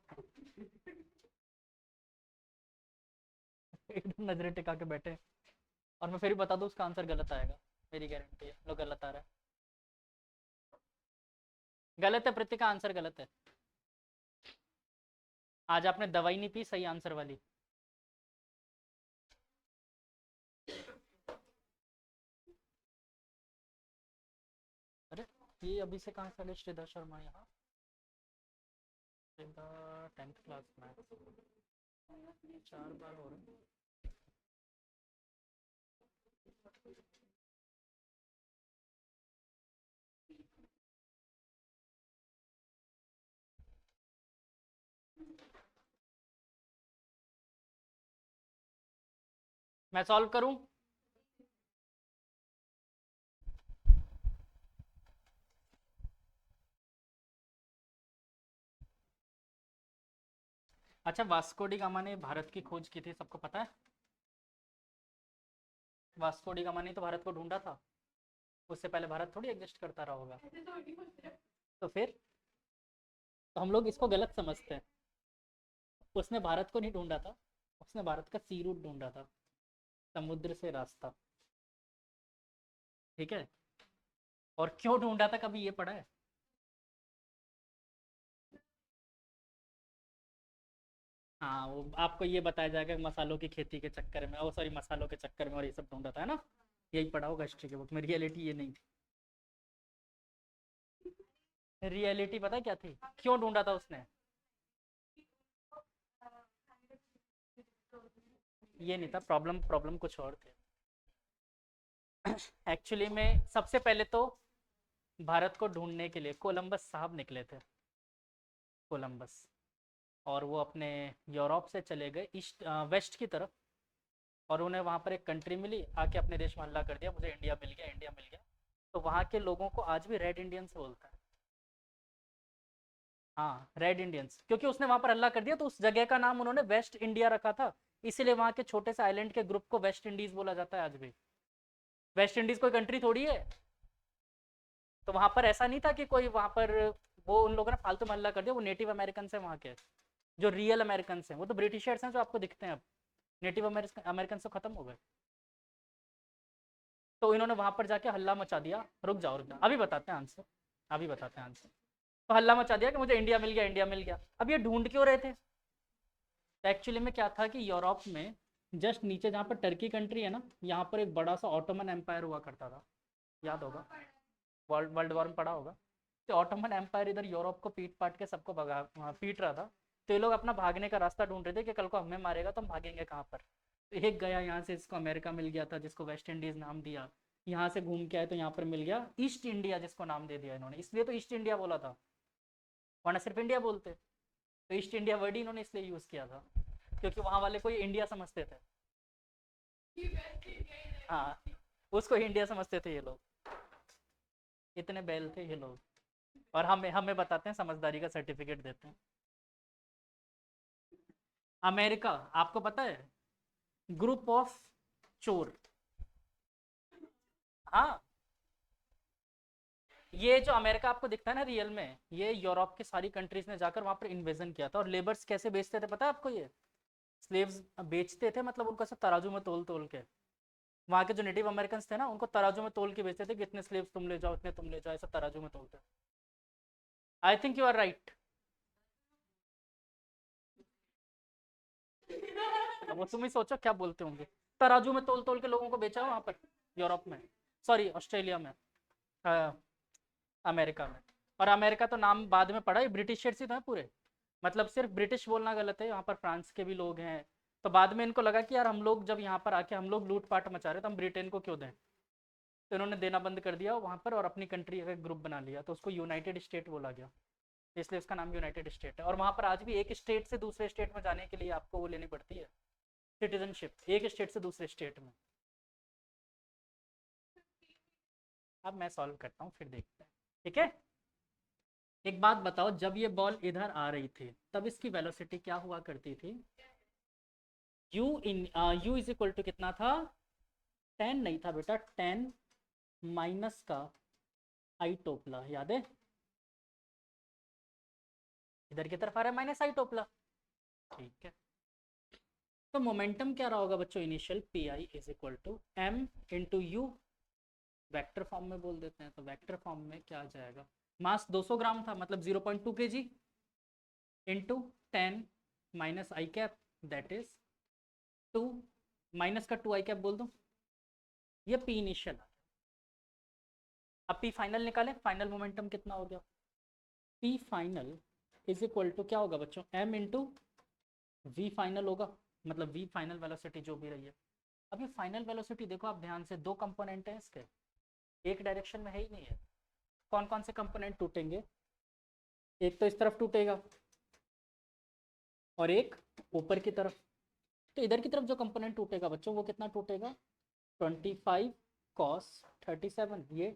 एकदम नजरें टिका के बैठे, और मैं फिर बता दूं उसका आंसर गलत आएगा, मेरी गारंटी है, लो गलत आ रहा है। गलत है, प्रति का आंसर गलत है। आज आपने दवाई नहीं पी सही आंसर वाली। अरे, ये अभी से कहाँ से आ गए श्रीधर शर्मा यहाँ? श्रीधर 10th क्लास मैथ्स, 4 बार हो रहे हैं। मैं सॉल्व करूं? अच्छा, वास्को डी गामा ने भारत की खोज की थी, सबको पता है? वास्को डी गामा ने तो भारत को ढूंढा था, उससे पहले भारत थोड़ी एग्जिस्ट करता रहा होगा। तो फिर तो हम लोग इसको गलत समझते हैं। उसने भारत को नहीं ढूंढा था, उसने भारत का सी रूट ढूंढा था, समुद्र से रास्ता। ठीक है। और क्यों ढूंढा था, कभी ये पढ़ा है? हाँ, वो आपको ये बताया जाएगा कि मसालों की खेती के चक्कर में, ओ सॉरी, मसालों के चक्कर में और ये सब ढूंढा था, है ना? यही पढ़ा होगा हिस्ट्री के बुक में, रियलिटी ये नहीं थी। रियलिटी पता है क्या थी, क्यों ढूंढा था उसने? ये नहीं था प्रॉब्लम, प्रॉब्लम कुछ और थे। एक्चुअली में सबसे पहले तो भारत को ढूंढने के लिए कोलंबस साहब निकले थे, कोलंबस। और वो अपने यूरोप से चले गए ईस्ट वेस्ट की तरफ, और उन्हें वहाँ पर एक कंट्री मिली, आके अपने देश में हल्ला कर दिया, मुझे इंडिया मिल गया, इंडिया मिल गया। तो वहाँ के लोगों को आज भी रेड इंडियंस बोलता है। हाँ, रेड इंडियंस, क्योंकि उसने वहाँ पर हल्ला कर दिया, तो उस जगह का नाम उन्होंने वेस्ट इंडिया रखा था। इसीलिए वहाँ के छोटे से आइलैंड के ग्रुप को वेस्ट इंडीज बोला जाता है आज भी। वेस्ट इंडीज कोई कंट्री थोड़ी है। तो वहाँ पर ऐसा नहीं था कि कोई वहाँ पर, वो उन लोगों ने फालतू में हल्ला कर दिया, वो नेटिव अमेरिकन है वहाँ के, जो रियल अमेरिकन हैं, वो तो ब्रिटिशर्स हैं जो आपको दिखते हैं अब। नेटिव अमेरिकन तो खत्म हो गए। तो इन्होंने वहां पर जाके हल्ला मचा दिया, रुक जाओ रुक जाओ, अभी बताते हैं आंसर, अभी बताते हैं आंसर। तो हल्ला मचा दिया कि मुझे इंडिया मिल गया, इंडिया मिल गया। अब ये ढूंढ क्यों रहे थे? तो एक्चुअली में क्या था कि यूरोप में जस्ट नीचे जहाँ पर टर्की कंट्री है ना, यहाँ पर एक बड़ा सा ऑटोमन एम्पायर हुआ करता था, याद होगा, वर्ल्ड वर्ल्ड वॉर में पड़ा होगा। तो ऑटोमन एम्पायर इधर यूरोप को पीट पाट के सबको भगा, पीट रहा था। तो ये लोग अपना भागने का रास्ता ढूंढ रहे थे कि कल को हमें मारेगा तो हम भागेंगे कहाँ पर। तो एक गया यहाँ से, इसको अमेरिका मिल गया था, जिसको वेस्ट इंडीज नाम दिया। यहाँ से घूम के आए तो यहाँ पर मिल गया ईस्ट इंडिया, जिसको नाम दे दिया इन्होंने, इसलिए तो ईस्ट इंडिया बोला था, वरना सिर्फ इंडिया बोलते। तो ईस्ट इंडिया वर्ड ही इन्होंने इसलिए यूज किया था, क्योंकि वहाँ वाले को ये इंडिया समझते थे। हाँ, उसको इंडिया समझते थे ये लोग, इतने बैल थे ये लोग। और हमें हमें बताते हैं, समझदारी का सर्टिफिकेट देते हैं। अमेरिका, आपको पता है, ग्रुप ऑफ चोर। हाँ, ये जो अमेरिका आपको दिखता है ना रियल में, ये यूरोप की सारी कंट्रीज ने जाकर वहां पर इन्वेजन किया था। और लेबर्स कैसे बेचते थे पता है आपको? ये स्लेव्स बेचते थे, मतलब उनको सब तराजू में तोल तोल के। वहाँ के जो नेटिव अमेरिकन थे ना, उनको तराजू में तोल के बेचते थे कि इतने स्लेव्स तुम ले जाओ, इतने तुम ले जाओ, ऐसा तराजू में तोलते। I think you are right. वो तुम ही सोचो क्या बोलते होंगे। तराजू में तोल तोल के लोगों को बेचा वहां पर, यूरोप में, सॉरी ऑस्ट्रेलिया में, अमेरिका में। और अमेरिका तो नाम बाद में पड़ा, ब्रिटिशर्स ही तो है पूरे, मतलब सिर्फ ब्रिटिश बोलना गलत है, यहाँ पर फ्रांस के भी लोग हैं। तो बाद में इनको लगा कि यार हम लोग जब यहाँ पर आके हम लोग लूट पाट मचा रहे, तो हम ब्रिटेन को क्यों दें। तो इन्होंने देना बंद कर दिया वहाँ पर, और अपनी कंट्री का ग्रुप बना लिया, तो उसको यूनाइटेड स्टेट बोला गया, इसलिए उसका नाम यूनाइटेड स्टेट है। और वहाँ पर आज भी एक स्टेट से दूसरे स्टेट में जाने के लिए आपको वो लेनी पड़ती है, सिटीजनशिप, एक स्टेट से दूसरे स्टेट में। अब मैं सॉल्व करता हूँ, फिर देखते हैं, ठीक है। एक बात बताओ, जब ये बॉल इधर आ रही थी तब इसकी वेलोसिटी क्या हुआ करती थी? यू इज इक्वल टू कितना था? 10 नहीं था बेटा, 10 माइनस का आई टोपला, याद है? इधर की तरफ आ रहा है माइनस आई टोपला, ठीक है। तो मोमेंटम क्या रहा होगा बच्चों initial? P I is equal to M into U, vector form में बोल देते हैं, तो वैक्टर फॉर्म में क्या आ जाएगा? मास 200 ग्राम था, मतलब 0.2 kg into 10 minus I cap, that is 2, minus का 2 आई कैप बोल दो, ये पी इनिशियल। अब पी फाइनल निकालें, फाइनल मोमेंटम कितना हो गया? P final is equal to क्या होगा बच्चों? एम इंटू वी फाइनल होगा, मतलब वी फाइनल वेलोसिटी जो भी रही है। अब ये फाइनल वेलोसिटी देखो आप ध्यान से, दो कंपोनेंट हैं इसके, एक डायरेक्शन में है ही नहीं है। कौन कौन से कंपोनेंट टूटेंगे? एक तो इस तरफ टूटेगा, और एक ऊपर की तरफ। तो इधर की तरफ जो कंपोनेंट टूटेगा बच्चों, वो कितना टूटेगा? 25 cos 37, ये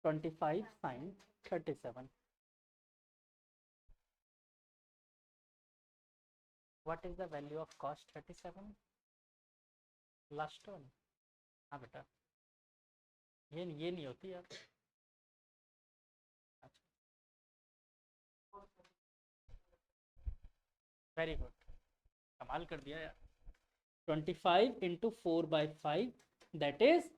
25 sin 37। What is the value of cos 37? Last one. हाँ बेटा, ये नहीं होती यार। अच्छा, वेरी गुड, कमाल कर दिया यार। 25 into 4/5 that is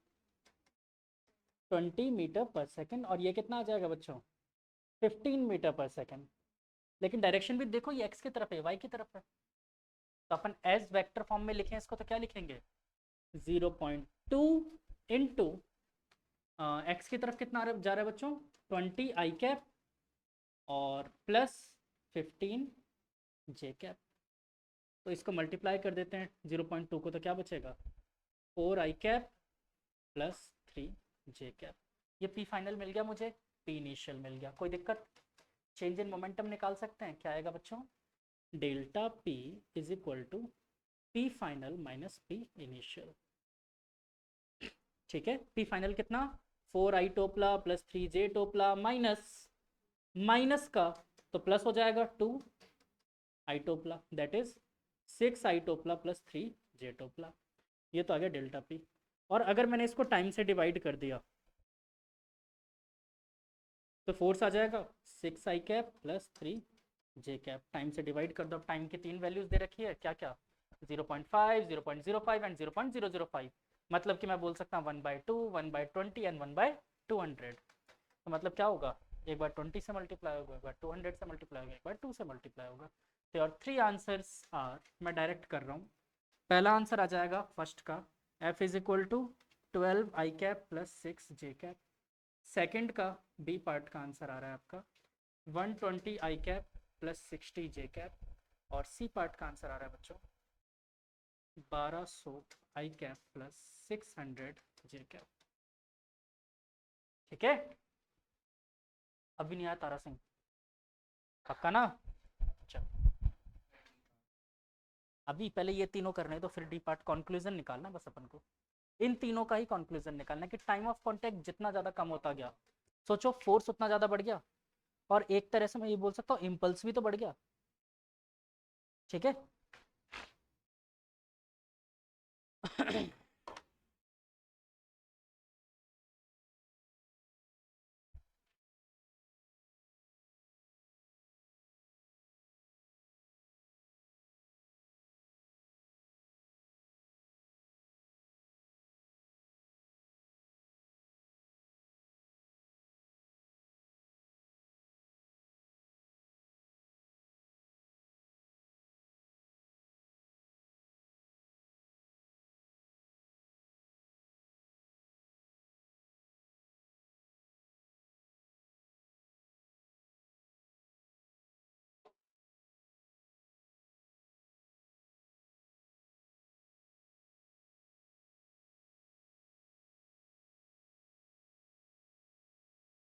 20 metre per second, और ये कितना आ जाएगा बच्चों? 15 मीटर पर सेकेंड। लेकिन डायरेक्शन भी देखो, ये एक्स की तरफ है, वाई की तरफ है, तो अपन एज वेक्टर फॉर्म में लिखें इसको तो क्या लिखेंगे? 0.2 इंटू एक्स की तरफ कितना जा रहा है बच्चों? 20 आई कैप और प्लस 15 जे कैप। तो इसको मल्टीप्लाई कर देते हैं 0.2 को, तो क्या बचेगा? 4 आई कैप प्लस 3 जे कैप। ये पी फाइनल मिल गया मुझे, पी इनिशियल मिल गया। कोई दिक्कत? चेंज इन मोमेंटम निकाल सकते हैं, क्या आएगा बच्चों? Delta P is equal to P final minus P initial. ठीक है, पी फाइनल कितना? 4 आई टोपला प्लस 3 जे टोपला माइनस माइनस का तो प्लस हो जाएगा 2 आई टोपला, दैट इज 6 आई टोपला प्लस 3 जे टोपला। ये तो आ गया डेल्टा पी। और अगर मैंने इसको टाइम से डिवाइड कर दिया तो फोर्स आ जाएगा 6 आई कैप प्लस 3 जे कैप। टाइम से डिवाइड कर दो। टाइम की 3 वैल्यूज दे रखी है, क्या क्या? 0.5, 0.05 एंड 0.005। मतलब कि मैं बोल सकता हूँ 1/2, 1/20 एंड 1/200। तो मतलब क्या होगा? एक बार 20 से मल्टीप्लाई होगा, एक बार 200 से मल्टीप्लाई होगा, एक बार 2 से मल्टीप्लाई होगा। तो और 3 आंसर्स आर, मैं डायरेक्ट कर रहा हूँ। पहला आंसर आ जाएगा फर्स्ट का, F is equal to 12 I cap plus 6 J cap. Second का बी पार्ट का आंसर आ रहा है आपका 120 I cap plus 60 J cap. और सी पार्ट का आंसर आ रहा है बच्चों 1200 आई कैप प्लस 600 जे कैप। ठीक है, अभी नहीं आया तारा सिंह? पक्का ना? चलो, अभी पहले ये तीनों करने तो फिर डी पार्ट कंक्लूजन निकालना बस अपन को। इन तीनों का ही कंक्लूजन निकालना कि टाइम ऑफ कांटेक्ट जितना ज़्यादा कम होता गया, सोचो फोर्स उतना ज़्यादा बढ़ गया, और एक तरह से मैं ये बोल सकता हूँ इम्पल्स भी तो बढ़ गया। ठीक है।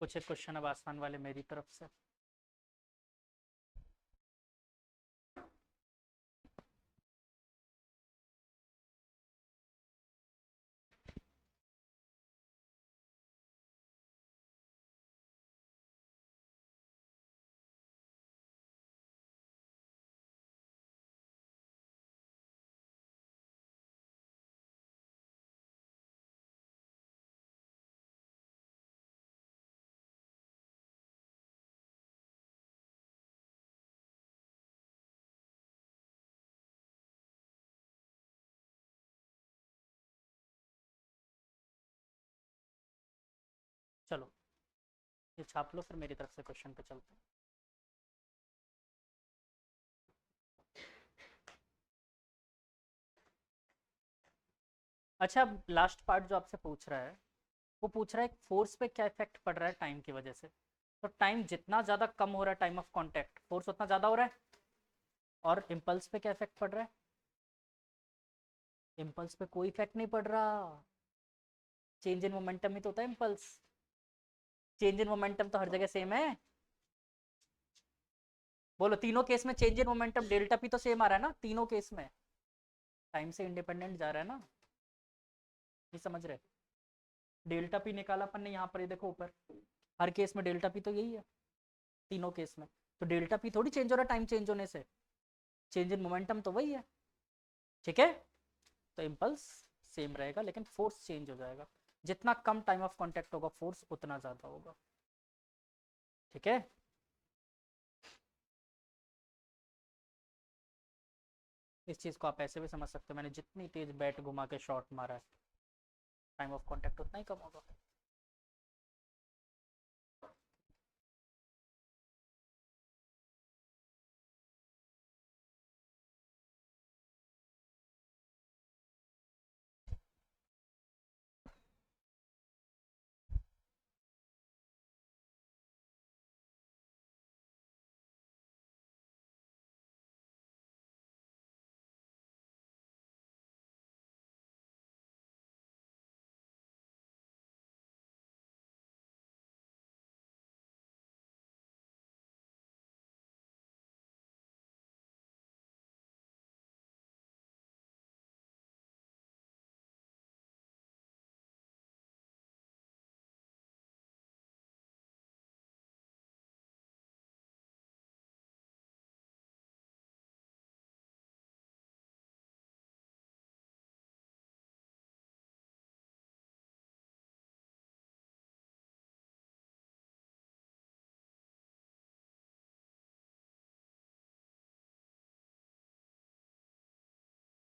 कुछ एक क्वेश्चन अब आसान वाले मेरी तरफ से। चलो ये छाप लो, फिर मेरी तरफ से क्वेश्चन पे चलते हैं। अच्छा, अब लास्ट पार्ट जो आपसे पूछ रहा है, वो पूछ रहा है फोर्स पे क्या इफेक्ट पड़ रहा है टाइम की वजह से। तो टाइम जितना ज़्यादा कम हो रहा है टाइम ऑफ कांटेक्ट, फोर्स उतना ज़्यादा हो रहा है। और इम्पल्स पे क्या इफेक्ट पड़ रहा है? इम्पल्स पे कोई इफेक्ट नहीं पड़ रहा। चेंज इन मोमेंटम ही तो होता है इम्पल्स। चेंज इन मोमेंटम तो हर जगह सेम है। बोलो, तीनों केस में change in momentum delta P तो सेम आ रहा है ना तीनों केस में? टाइम से इंडिपेंडेंट जा रहा है ना? नहीं समझ रहे? डेल्टा पी निकाला अपन ने यहाँ पर, ये देखो ऊपर, हर केस में डेल्टा पी तो यही है तीनों केस में। तो डेल्टा पी थोड़ी चेंज हो रहा है टाइम चेंज होने से। चेंज इन मोमेंटम तो वही है, ठीक है। तो इम्पल्स सेम रहेगा लेकिन फोर्स चेंज हो जाएगा। जितना कम टाइम ऑफ कांटेक्ट होगा फोर्स उतना ज़्यादा होगा, ठीक है। इस चीज़ को आप ऐसे भी समझ सकते हो, मैंने जितनी तेज बैट घुमा के शॉट मारा है टाइम ऑफ कांटेक्ट उतना ही कम होगा।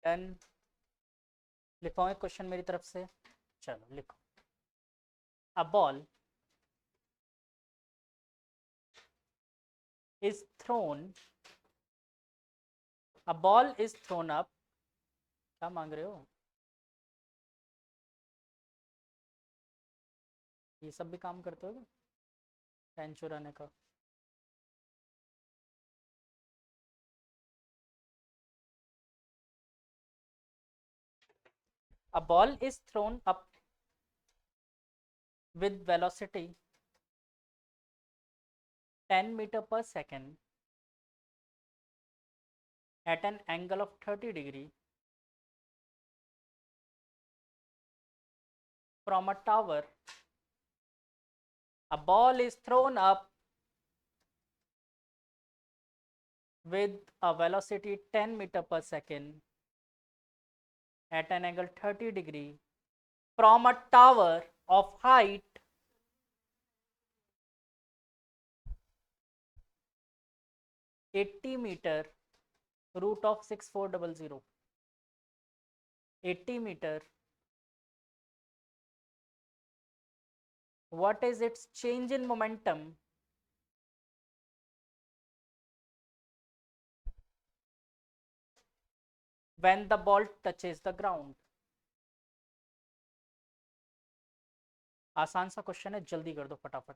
डन, लिखवाओ एक क्वेश्चन मेरी तरफ से, चलो लिखो। A ball is thrown, a ball is thrown up, क्या मांग रहे हो, ये सब भी काम करते हो पेन चुराने का। A ball is thrown up with velocity 10 meter per second at an angle of 30 degree from a tower. A ball is thrown up with a velocity 10 meter per second at an angle 30 degree from a tower of height 80 meter root of 6400, 80 meter. What is its change in momentum when the ball touches the ground? आसान सा question है, जल्दी कर दो फटाफट।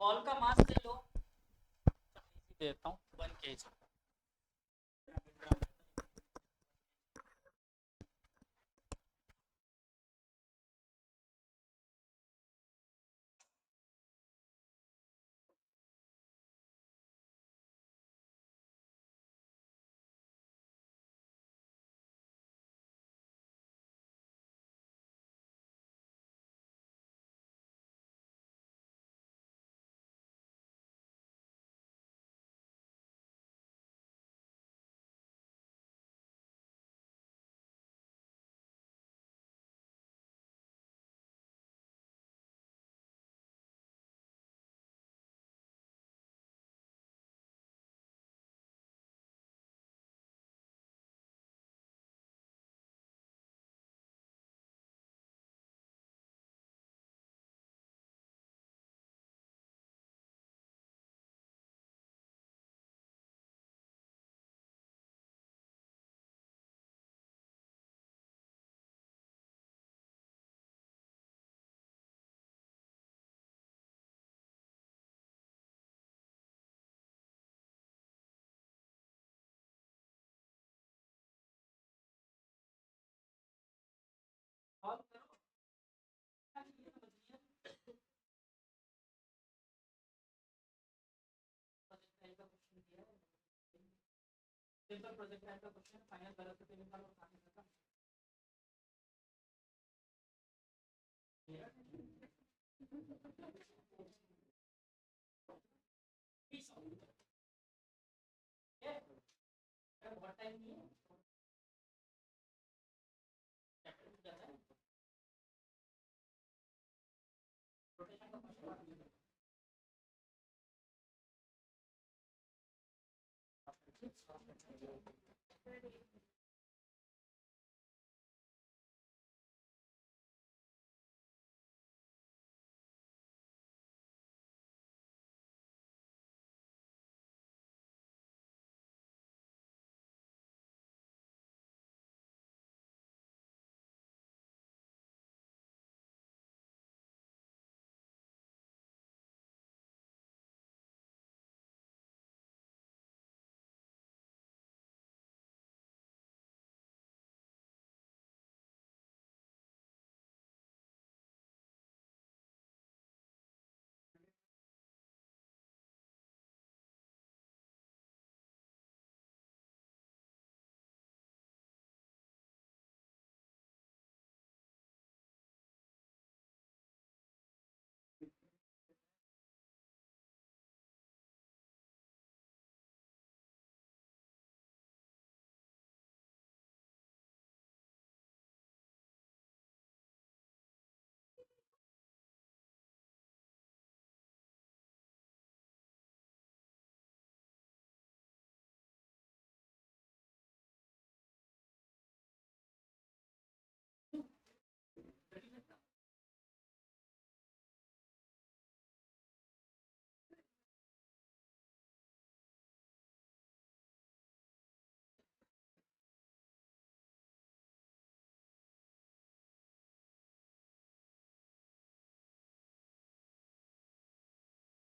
Ball का मास ले लो, देता हूँ 1 kg। सिंपल प्रोजेक्टाइल का क्वेश्चन, फाइनल वेलोसिटी निकालो और आगे खत्म। बहुत टाइम नहीं है। रोटेशन का क्वेश्चन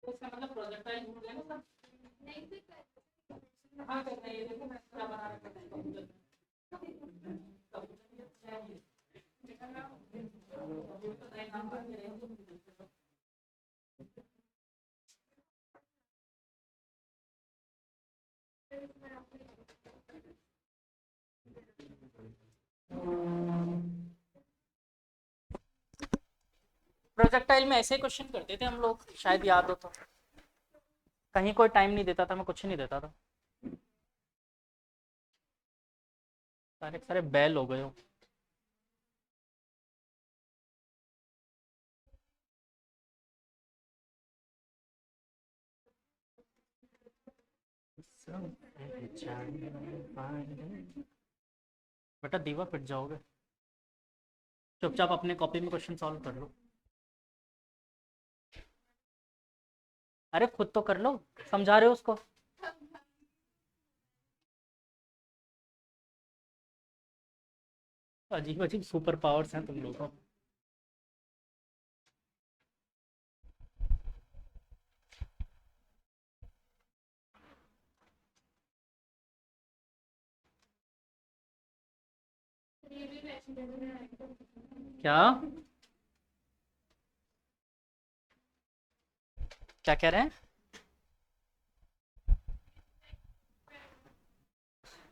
इसका मतलब प्रोजेक्टाइल मूव है ना सर। हाँ कर रहे हैं, देखो मैं क्या बना रहा हूँ। प्रोजेक्टाइल में ऐसे क्वेश्चन करते थे हम लोग, शायद याद हो तो। कहीं कोई टाइम नहीं देता था, मैं कुछ नहीं देता था, सारे सारे बैल हो गए हो। बेटा दीवा पिट जाओगे, चुपचाप अपने कॉपी में क्वेश्चन सॉल्व कर लो। अरे खुद तो कर लो, समझा रहे हो उसको। अजीब अजीब सुपर पावर्स हैं तुम लोगों को। क्या क्या कह रहे हैं?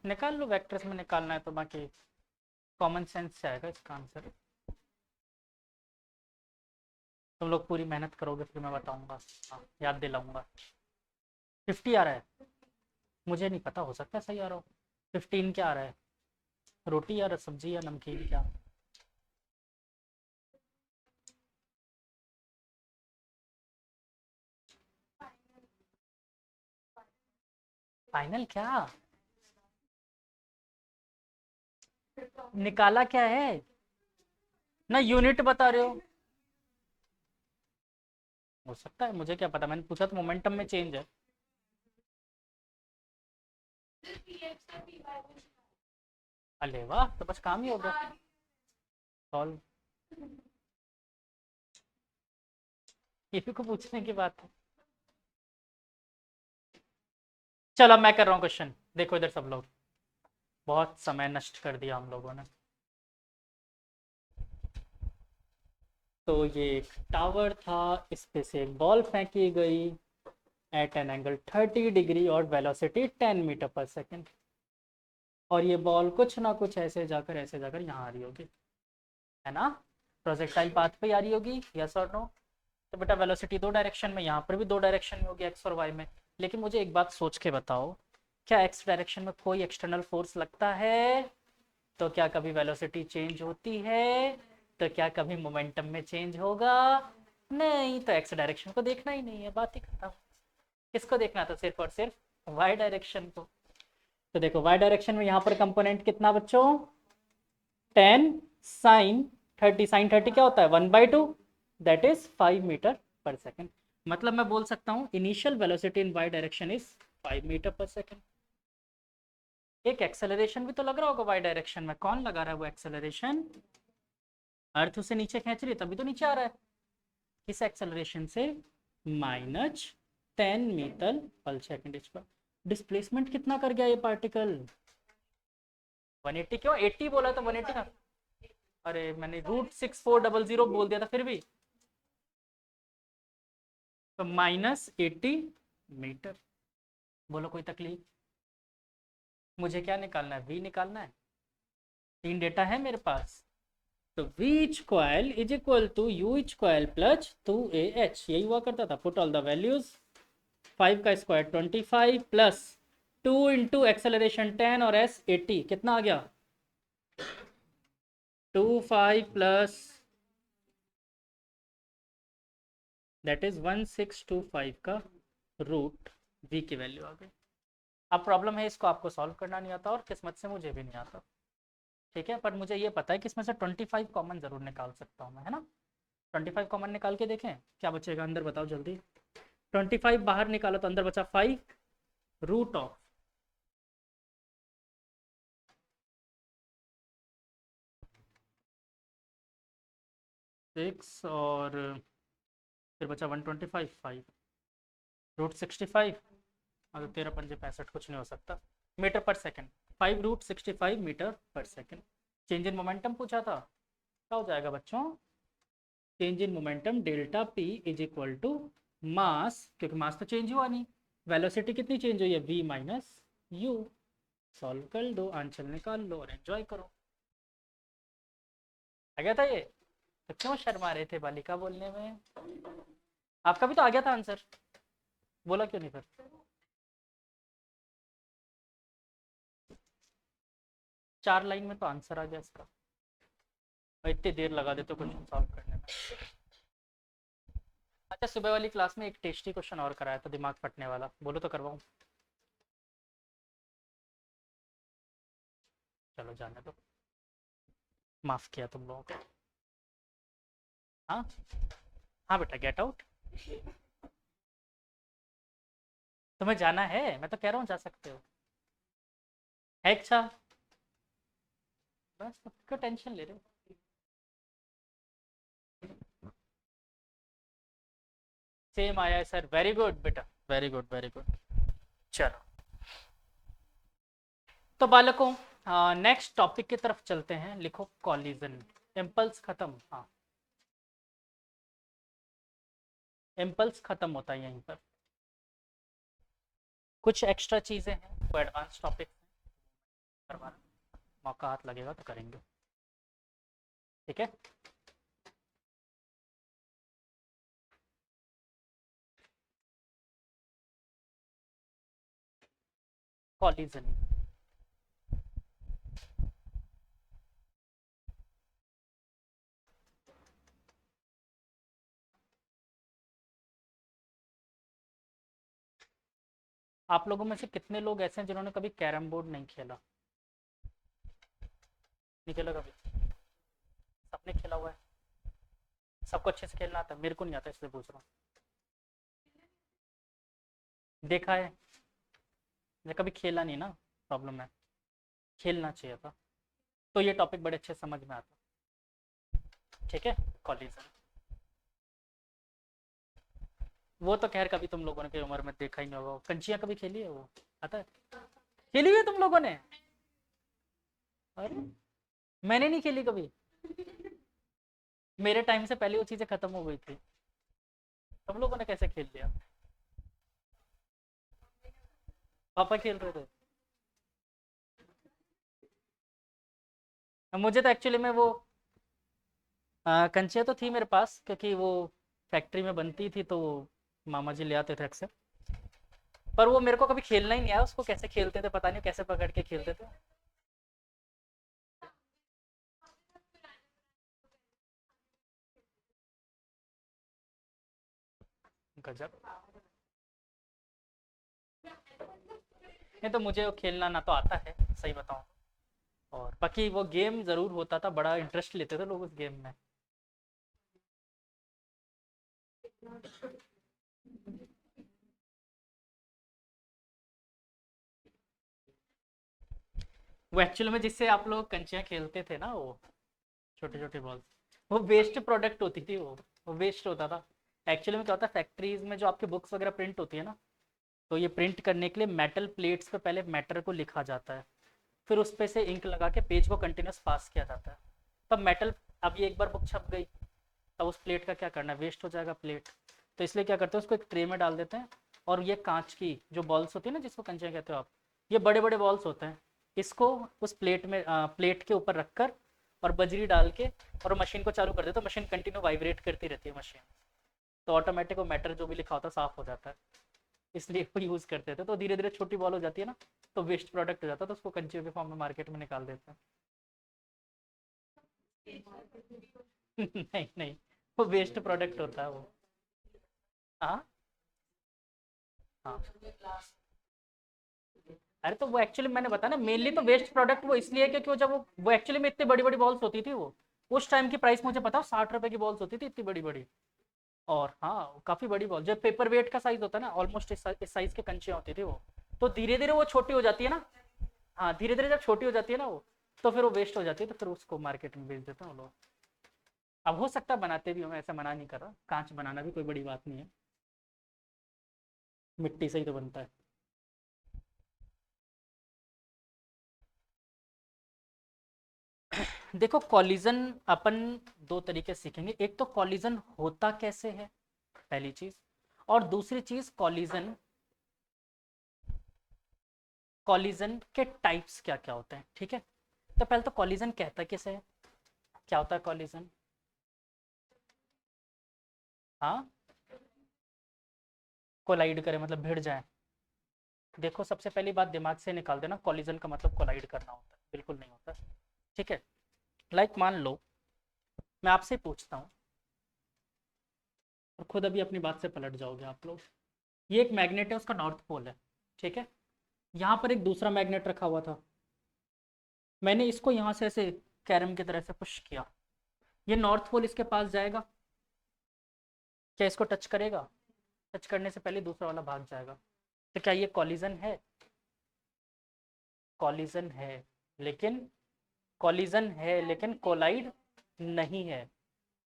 निकाल लो, वेक्टर्स में निकालना है तो, बाकी कॉमन सेंस से आएगा इसका आंसर। तुम लोग पूरी मेहनत करोगे फिर मैं बताऊंगा, हाँ याद दिलाऊंगा। 50 आ रहा है, मुझे नहीं पता, हो सकता है सही आ रहा हो। 15 क्या आ रहा है? रोटी या सब्जी या नमकीन क्या? फाइनल क्या? निकाला क्या है ना, यूनिट बता रहे हो? हो सकता है, मुझे क्या पता, मैंने पूछा तो मोमेंटम में चेंज है। अरे वाह, तो बस काम ही हो गया सॉल्व। ये भी को पूछने की बात है। चलो मैं कर रहा हूँ क्वेश्चन, देखो इधर सब लोग, बहुत समय नष्ट कर दिया हम लोगों ने। तो ये एक टावर था, इस पे से एक बॉल फेंकी गई एट एन एंगल 30 डिग्री और वेलोसिटी 10 मीटर पर सेकेंड। और ये बॉल कुछ ना कुछ ऐसे जाकर यहाँ आ रही होगी, है ना, प्रोजेक्टाइल पाथ पे आ रही होगी, यस और नो। तो बेटा वेलोसिटी दो डायरेक्शन में, यहाँ पर भी दो डायरेक्शन में होगी, एक्स और वाई में। लेकिन मुझे एक बात सोच के बताओ, क्या एक्स डायरेक्शन में कोई एक्सटर्नल फोर्स लगता है? तो क्या कभी वेलोसिटी चेंज होती है? तो क्या कभी मोमेंटम में चेंज होगा? नहीं, तो एक्स डायरेक्शन को देखना ही नहीं है, बात ही खत्म। किसको देखना था? सिर्फ और सिर्फ वाई डायरेक्शन को। तो देखो वाई डायरेक्शन में यहाँ पर कंपोनेंट कितना बच्चों? 10 sin 30। sin 30 क्या होता है? 1/2, that is 5 metre per second. मतलब मैं बोल सकता हूँ initial velocity in y direction is 5 metre per second. एक एक्सेलरेशन भी तो लग रहा होगा वाई डायरेक्शन में, कौन लगा रहा है वो एक्सेलरेशन? अर्थ उसे नीचे खींच रही है तभी तो नीचे आ रहा है। इस एक्सेलरेशन से -10 मीटर पर सेकेंड। डिस्प्लेसमेंट कितना कर गया ये पार्टिकल? 180। क्यों 80 बोला? तो 180 का, अरे मैंने √6400 बोल दिया था फिर भी। तो -80 मीटर। बोलो कोई तकलीफ? मुझे क्या निकालना है? v निकालना है। 3 डेटा है मेरे पास। तो v square is equal to u square plus 2ah, यही हुआ करता था। Put all the values. 5 का स्क्वायर 25 प्लस 2 इंटू एक्सेलरेशन 10 और s 80, कितना आ गया? 25 प्लस दैट इज 1625 का रूट v की वैल्यू आ गई। अब प्रॉब्लम है इसको आपको सॉल्व करना नहीं आता, और किस्मत से मुझे भी नहीं आता, ठीक है। पर मुझे ये पता है कि इसमें से 25 कॉमन जरूर निकाल सकता हूँ मैं, है ना। 25 कॉमन निकाल के देखें क्या बचेगा अंदर, बताओ जल्दी। 25 बाहर निकालो तो अंदर बचा 5 रूट ऑफ 6 और फिर बचा 125 5 √65। अगर 13×5 = 65, कुछ नहीं हो सकता। Metre per second, 5 √65 metre per second. Change in momentum पूछा था, क्या हो जाएगा बच्चों? Change in momentum delta P is equal to mass, क्योंकि मास तो चेंज हुआ नहीं, वेलोसिटी कितनी चेंज हुई है? v minus you. सॉल्व कर दो, आंसर निकाल लो और एंजॉय करो। आ गया था ये? तो क्यों शर्मा रहे थे बालिका बोलने में? आपका भी तो आ गया था आंसर, बोला क्यों नहीं फिर? 4 लाइन में तो आंसर आ गया इसका, और इतनी देर लगा देते क्वेश्चन सॉल्व करने में। अच्छा, सुबह वाली क्लास में एक टेस्टी क्वेश्चन और कराया था, दिमाग फटने वाला, बोलो तो करवाऊँ? चलो जाने दो, माफ किया तुम लोगों को। हाँ हाँ बेटा, गेट आउट। तुम्हें जाना है? मैं तो कह रहा हूँ जा सकते हो। है इच्छा? बस तो क्यों टेंशन ले रहे हो? सेम आया है सर, वेरी गुड बेटा, वेरी गुड वेरी गुड। चलो तो बालकों, नेक्स्ट टॉपिक की तरफ चलते हैं। लिखो कॉलिजन। इम्पल्स खत्म, हाँ इम्पल्स खत्म होता है यहीं पर। कुछ एक्स्ट्रा चीज़ें हैं, वो एडवांस टॉपिक करवाना, मौका हाथ लगेगा तो करेंगे, ठीक है। कॉलिजन, आप लोगों में से कितने लोग ऐसे हैं जिन्होंने कभी कैरम बोर्ड नहीं खेला? नहीं खेला कभी? सबने खेला हुआ है? सबको अच्छे से खेलना आता है? मेरे को नहीं आता इसलिए पूछ रहा हूँ। देखा है, मैं कभी खेला नहीं ना, प्रॉब्लम है। खेलना चाहिए था तो ये टॉपिक बड़े अच्छे समझ में आता, ठीक है। कॉलिजन, वो तो खैर कभी तुम लोगों ने की उम्र में देखा ही नहीं होगा। कंचिया कभी खेली है? वो आता है? खेली हुई है तुम लोगों ने? अरे मैंने नहीं खेली कभी, मेरे टाइम से पहले वो चीजें खत्म हो गई थी। तुम लोगों ने कैसे खेल लिया? पापा खेल रहे थे? मुझे तो एक्चुअली में वो कंचे तो थी मेरे पास, क्योंकि वो फैक्ट्री में बनती थी तो मामा जी ले आते थे अक्सर। पर वो मेरे को कभी खेलना ही नहीं आया, उसको कैसे खेलते थे पता नहीं, कैसे पकड़ के खेलते थे। गजब। नहीं तो मुझे वो खेलना ना तो आता है, सही बताऊं। और बाकी वो गेम जरूर होता था, बड़ा इंटरेस्ट लेते थे लोग उस गेम में। वो एक्चुअल में जिससे आप लोग कंचियां खेलते थे ना, वो छोटे छोटे बॉल, वो वेस्ट प्रोडक्ट होती थी वो वेस्ट होता था। एक्चुअली में क्या होता है, फैक्ट्रीज में जो आपकी बुक्स वगैरह प्रिंट होती है ना, तो ये प्रिंट करने के लिए मेटल प्लेट्स पे पहले मैटर को लिखा जाता है, फिर उस पे से इंक लगा के पेज को कंटिन्यूस पास किया जाता है। तब मेटल, अब ये एक बार बुक छप गई, तब उस प्लेट का क्या करना है, वेस्ट हो जाएगा प्लेट। तो इसलिए क्या करते हैं, उसको एक ट्रे में डाल देते हैं। और ये कांच की जो बॉल्स होती है ना, जिसको कंचे कहते हो आप, ये बड़े बड़े बॉल्स होते हैं। इसको उस प्लेट में प्लेट के ऊपर रखकर और बजरी डाल के और मशीन को चालू कर दे, तो मशीन कंटिन्यू वाइब्रेट करती रहती है मशीन। तो ऑटोमेटिक वो मैटर जो भी लिखा होता है साफ हो जाता है। इसलिए वो यूज़ करते थे। तो धीरे धीरे छोटी बॉल हो जाती है ना, तो वेस्ट प्रोडक्ट हो जाता है, तो उसको कंचे के फॉर्म में मार्केट में निकाल देते हैं। नहीं नहीं, वो वेस्ट प्रोडक्ट होता है वो। हाँ हाँ। अरे तो वो एक्चुअली मैंने बताया ना, मेनली तो वेस्ट प्रोडक्ट वो इसलिए है क्योंकि वो जब वो एक्चुअली में इतनी बड़ी बड़ी बॉल्स होती थी वो, उस टाइम की प्राइस मुझे पता है, 60 रुपए की बॉल्स होती थी इतनी बड़ी बड़ी। और हाँ, काफी बड़ी बॉल, जब पेपर वेट का साइज होता है ना, ऑलमोस्ट इस साइज के कंचे होती थी वो। तो धीरे धीरे वो छोटी हो जाती है ना। हाँ, धीरे धीरे जब छोटी हो जाती है ना वो, तो फिर वो वेस्ट हो जाती है, तो फिर उसको मार्केट में बेच देते हैं वो लोग। अब हो सकता है बनाते भी हो, मैं ऐसा मना नहीं कर रहा, कांच बनाना भी कोई बड़ी बात नहीं है, मिट्टी से ही तो बनता है। देखो कॉलिजन अपन दो तरीके से सीखेंगे, एक तो कॉलिजन होता कैसे है, पहली चीज। और दूसरी चीज कॉलिजन, कॉलिजन के टाइप्स क्या क्या होते हैं, ठीक है। तो पहले तो कॉलिजन कहता किसे है, क्या होता है कॉलिजन। हाँ, कोलाइड करे मतलब भिड़ जाए। देखो सबसे पहली बात दिमाग से निकाल देना, कॉलिजन का मतलब कोलाइड करना होता है, बिल्कुल नहीं होता। ठीक है। लाइक मान लो मैं आपसे पूछता हूँ, और खुद अभी अपनी बात से पलट जाओगे आप लोग। ये एक मैग्नेट है, उसका नॉर्थ पोल है, ठीक है। यहाँ पर एक दूसरा मैग्नेट रखा हुआ था, मैंने इसको यहाँ से ऐसे कैरम की तरह से पुश किया, ये नॉर्थ पोल इसके पास जाएगा, क्या इसको टच करेगा, टच करने से पहले दूसरा वाला भाग जाएगा। तो क्या ये कॉलिजन है, कॉलिजन है, लेकिन कॉलिजन है लेकिन कोलाइड नहीं है।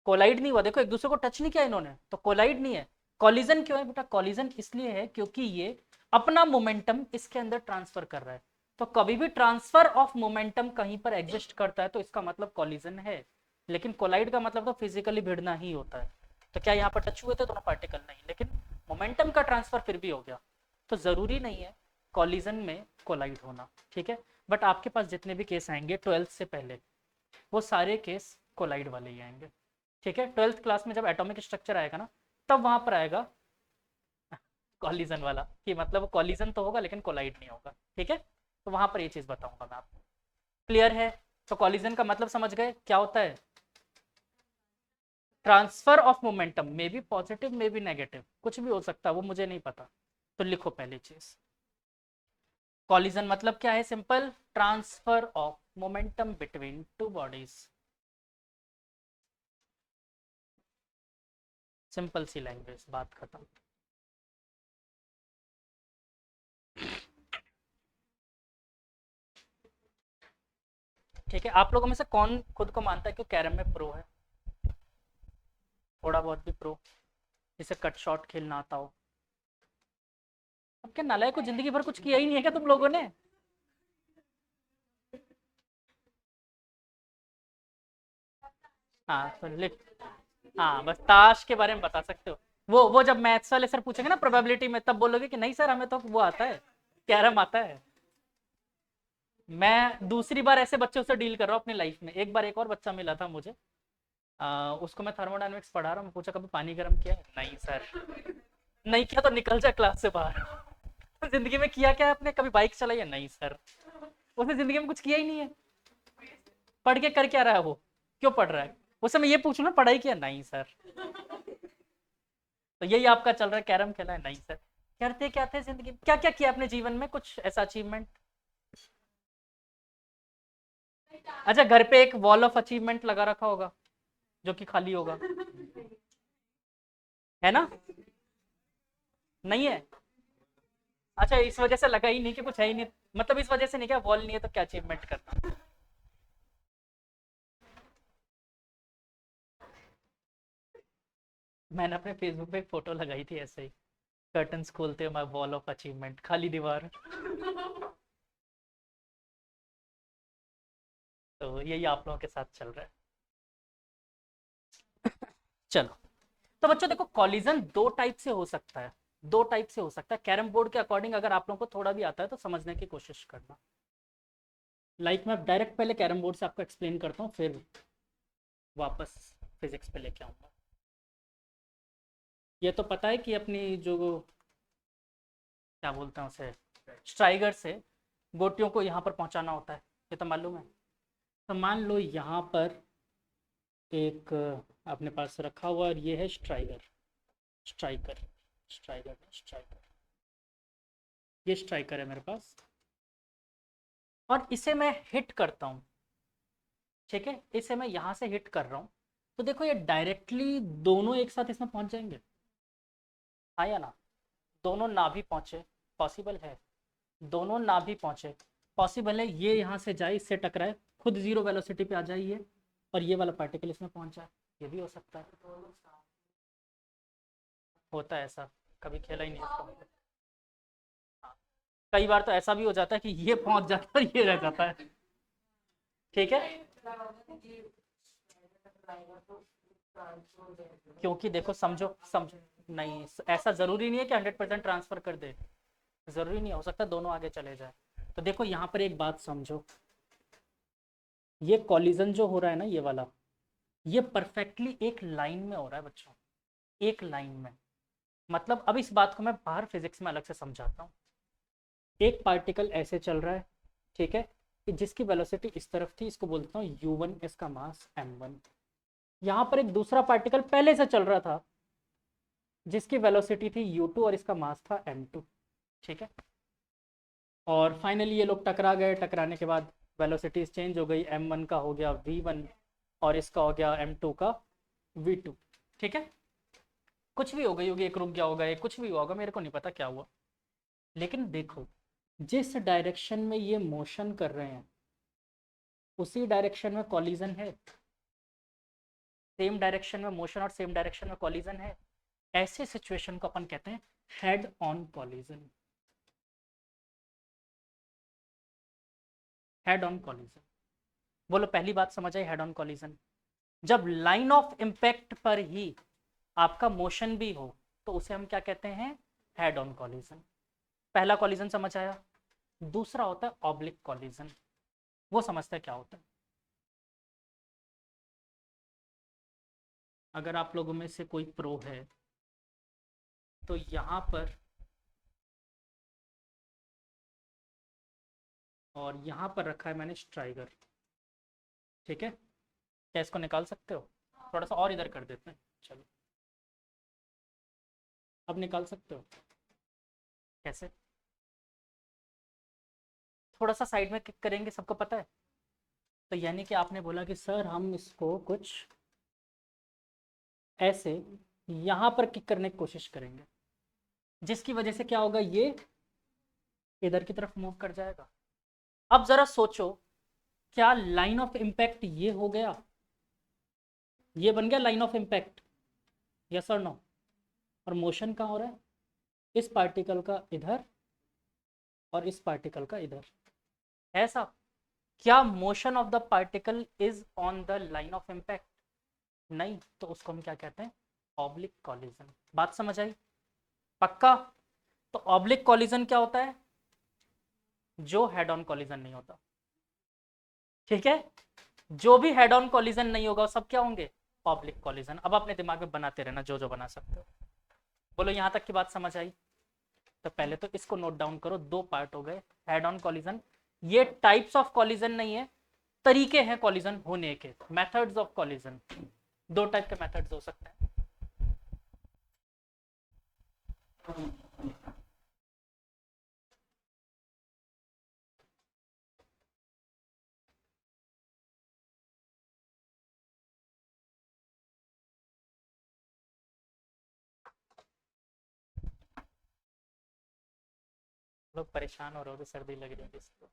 कोलाइड नहीं हुआ, देखो एक दूसरे को टच नहीं किया इन्होंने, तो कोलाइड नहीं है। कॉलिजन क्यों है बेटा, कॉलिजन इसलिए है क्योंकि ये अपना मोमेंटम इसके अंदर ट्रांसफर कर रहा है। तो कभी भी ट्रांसफर ऑफ मोमेंटम कहीं पर एग्जिस्ट करता है तो इसका मतलब कॉलिजन है। लेकिन कोलाइड का मतलब तो फिजिकली भिड़ना ही होता है। तो क्या यहाँ पर टच हुए थे दोनों पार्टिकल, नहीं, लेकिन मोमेंटम का ट्रांसफर फिर भी हो गया। तो जरूरी नहीं है कॉलिजन में कोलाइड होना, ठीक है। बट आपके पास जितने भी केस आएंगे 12th से पहले, वो सारे केस कोलाइड वाले ही आएंगे, ठीक है। 12th क्लास में जब एटॉमिक स्ट्रक्चर आएगा ना, तब वहां पर आएगा कॉलिजन वाला, कि मतलब कॉलिजन तो होगा लेकिन कोलाइड नहीं होगा, ठीक है। तो वहां पर ये चीज बताऊंगा मैं आपको, क्लियर है। तो कॉलिजन का मतलब समझ गए क्या होता है, transfer of momentum, may be positive may be negative, कुछ भी हो सकता है, वो मुझे नहीं पता। तो लिखो पहली चीज, कॉलिजन मतलब क्या है, simple, transfer of momentum between two bodies, simple सी लैंग्वेज, बात खत्म। ठीक है, आप लोगों में से कौन खुद को मानता है कि कैरम में प्रो है, थोड़ा बहुत भी प्रो, जिसे कट शॉट खेलना आता हो। अब क्या नालायक को, जिंदगी भर कुछ किया ही नहीं है क्या तुम लोगों ने। हाँ तो लिख, हाँ बस ताश के बारे में बता सकते हो। वो जब मैथ्स वाले सर पूछेंगे ना प्रोबेबिलिटी में, तब बोलोगे कि नहीं सर हमें तो वो आता है, कैरम आता है। मैं दूसरी बार ऐसे बच्चों से डील कर रहा हूँ अपनी लाइफ में। एक बार एक और बच्चा मिला था मुझे, उसको मैं थर्मोडायनेमिक्स पढ़ा रहा हूँ। मैं पूछा कभी पानी गर्म किया है? नहीं सर। नहीं किया तो निकल जा क्लास से बाहर। जिंदगी में किया क्या है आपने? कभी बाइक चलाई है? नहीं सर। उसने जिंदगी में कुछ किया ही नहीं है। पढ़ के कर क्या रहा है वो? क्यों पढ़ रहा है? उससे मैं ये पूछूं ना पढ़ाई किया? नहीं सर। तो यही आपका चल रहा है, कैरम खेला है? नहीं सर। करते क्या थे जिंदगी में? क्या क्या किया अपने जीवन में? कुछ ऐसा अचीवमेंट? अच्छा, घर पे एक वॉल ऑफ अचीवमेंट लगा रखा होगा जो कि खाली होगा, है ना? नहीं है? अच्छा, इस वजह से लगा ही नहीं कि कुछ है ही नहीं, मतलब इस वजह से नहीं, क्या वॉल नहीं है तो क्या अचीवमेंट करना? मैंने अपने फेसबुक पे एक फोटो लगाई थी ऐसे ही, कर्टन्स खोलते हुए, माय वॉल ऑफ अचीवमेंट, खाली दीवार। तो यही आप लोगों के साथ चल रहा है। चलो, तो बच्चों देखो, कॉलिजन दो टाइप से हो सकता है। दो टाइप से हो सकता है कैरम बोर्ड के अकॉर्डिंग। अगर आप लोगों को थोड़ा भी आता है तो समझने की कोशिश करना। मैं डायरेक्ट पहले कैरम बोर्ड से आपको एक्सप्लेन करता हूँ, फिर वापस फिजिक्स पे लेके आऊंगा। ये तो पता है कि अपनी जो क्या बोलते हैं उसे, स्ट्राइगर से गोटियों को यहाँ पर पहुँचाना होता है, ये तो मालूम है। तो मान लो यहाँ पर एक अपने पास रखा हुआ, और ये है स्ट्राइकर। स्ट्राइकर स्ट्राइकर स्ट्राइकर ये स्ट्राइकर है मेरे पास, और इसे मैं हिट करता हूँ। ठीक है, इसे मैं यहाँ से हिट कर रहा हूँ। तो देखो, ये डायरेक्टली दोनों एक साथ इसमें पहुँच जाएंगे, हाँ या ना? दोनों ना भी पहुँचे, पॉसिबल है। दोनों ना भी पहुँचे, पॉसिबल है। ये यहाँ से जाए, इससे टकराए, खुद जीरो वेलोसिटी पे आ जाए ये, और ये वाला पार्टिकल इसमें पहुँच जाए। ये भी हो सकता है। होता है ऐसा, कभी खेला ही नहीं इसका। हाँ, कई बार तो ऐसा भी हो जाता है कि ये पहुंच जाता है और ये रह जाता है। ठीक है, क्योंकि देखो, समझो नहीं, ऐसा जरूरी नहीं है कि 100% ट्रांसफर कर दे। जरूरी नहीं, हो सकता दोनों आगे चले जाए। तो देखो, यहाँ पर एक बात समझो, ये कॉलिजन जो हो रहा है ना, ये वाला, ये परफेक्टली एक लाइन में हो रहा है बच्चों, एक लाइन में। मतलब अब इस बात को मैं बाहर फिजिक्स में अलग से समझाता हूँ। एक पार्टिकल ऐसे चल रहा है, ठीक है, कि जिसकी वेलोसिटी इस तरफ थी, इसको बोलता हूँ u1, इसका मास m1। यहाँ पर एक दूसरा पार्टिकल पहले से चल रहा था, जिसकी वेलोसिटी थी u2 और इसका मास था m2। ठीक है, और फाइनली ये लोग टकरा गए। टकराने के बाद वेलोसिटीज चेंज हो गई, m1 का हो गया v1 और इसका हो गया m2 का v2। ठीक है, कुछ भी हो गई होगी, एक रुक गया होगा, एक कुछ भी हुआ होगा, मेरे को नहीं पता क्या हुआ। लेकिन देखो, जिस डायरेक्शन में ये मोशन कर रहे हैं, उसी डायरेक्शन में कॉलिजन है। सेम डायरेक्शन में मोशन और सेम डायरेक्शन में कॉलिजन है। ऐसे सिचुएशन को अपन कहते हैं head on collision. Head on collision, बोलो पहली बात समझ आई? हेड ऑन कॉलिजन, जब लाइन ऑफ इम्पैक्ट पर ही आपका मोशन भी हो, तो उसे हम क्या कहते हैं? Head on collision. पहला कॉलिजन समझ आया। दूसरा होता है ऑब्लिक कॉलिजन, वो समझते हैं क्या होता है। अगर आप लोगों में से कोई प्रो है, तो यहाँ पर और यहाँ पर रखा है मैंने स्ट्राइकर। ठीक है, क्या इसको निकाल सकते हो? थोड़ा सा और इधर कर देते हैं, चलो। अब निकाल सकते हो? कैसे? थोड़ा सा साइड में किक करेंगे, सबको पता है। तो यानी कि आपने बोला कि सर हम इसको कुछ ऐसे यहाँ पर किक करने की कोशिश करेंगे, जिसकी वजह से क्या होगा, ये इधर की तरफ मूव कर जाएगा। अब जरा सोचो, क्या लाइन ऑफ इम्पैक्ट ये हो गया? ये बन गया लाइन ऑफ इम्पैक्ट, यस और नो? और मोशन कहाँ हो रहा है? इस पार्टिकल का इधर और इस पार्टिकल का इधर। ऐसा, क्या motion of the particle is on the line of impact? नहीं, तो उसको हम क्या कहते हैं? Oblique collision. बात समझ आई? पक्का? तो ऑब्लिक कॉलिजन क्या होता है? जो हेड ऑन कॉलिजन नहीं होता। ठीक है, जो भी हेड ऑन कॉलिजन नहीं होगा वो सब क्या होंगे, ऑब्लिक कॉलिजन। अब अपने दिमाग में बनाते रहना जो जो बना सकते हो। बोलो यहाँ तक की बात समझ आई? तो पहले तो इसको नोट डाउन करो, दो पार्ट हो गए हेड ऑन कॉलिजन। ये टाइप्स ऑफ कॉलिजन नहीं है, तरीके हैं कॉलिजन होने के, मेथड्स ऑफ कॉलिजन। दो टाइप के मेथड्स हो सकते हैं। लोग परेशान हो रहे हो, सर्दी लग रही है किसको?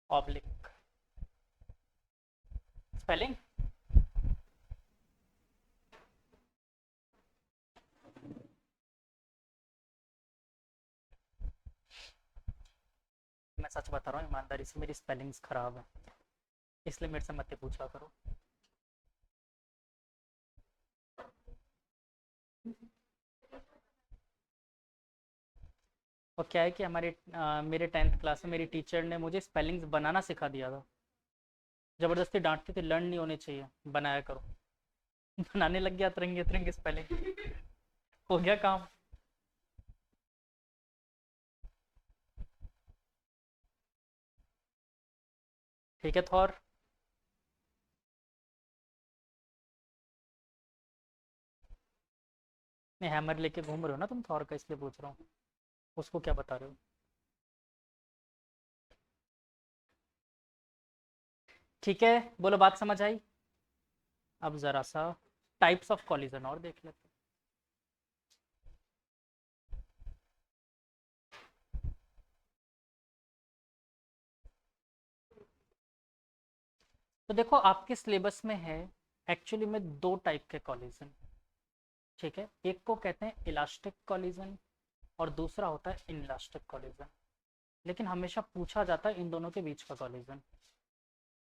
ऑब्लिक स्पेलिंग मैं सच बता रहा हूँ ईमानदारी से, मेरी स्पेलिंग्स खराब है, इसलिए मेरे से मत पूछा करो। और क्या है कि मेरे 10th क्लास में मेरी टीचर ने मुझे स्पेलिंग्स बनाना सिखा दिया था। जबरदस्ती डांटती थी, लर्न नहीं होने चाहिए, बनाया करो। बनाने लग गया तिरंगे तिरंगे स्पेलिंग, हो गया काम। ठीक है थॉर। नहीं, हैमर लेके घूम रहे हो ना तुम थॉर का, इसलिए पूछ रहा हूँ, उसको क्या बता रहे हो? ठीक है, बोलो बात समझ आई? अब जरा सा टाइप्स ऑफ कॉलिजन और देख लेते हैं। तो देखो आपके सिलेबस में है एक्चुअली में दो टाइप के कॉलिजन। ठीक है, एक को कहते हैं इलास्टिक कॉलिजन और दूसरा होता है इनलास्टिक कॉलिजन। लेकिन हमेशा पूछा जाता है इन दोनों के बीच का कॉलिजन।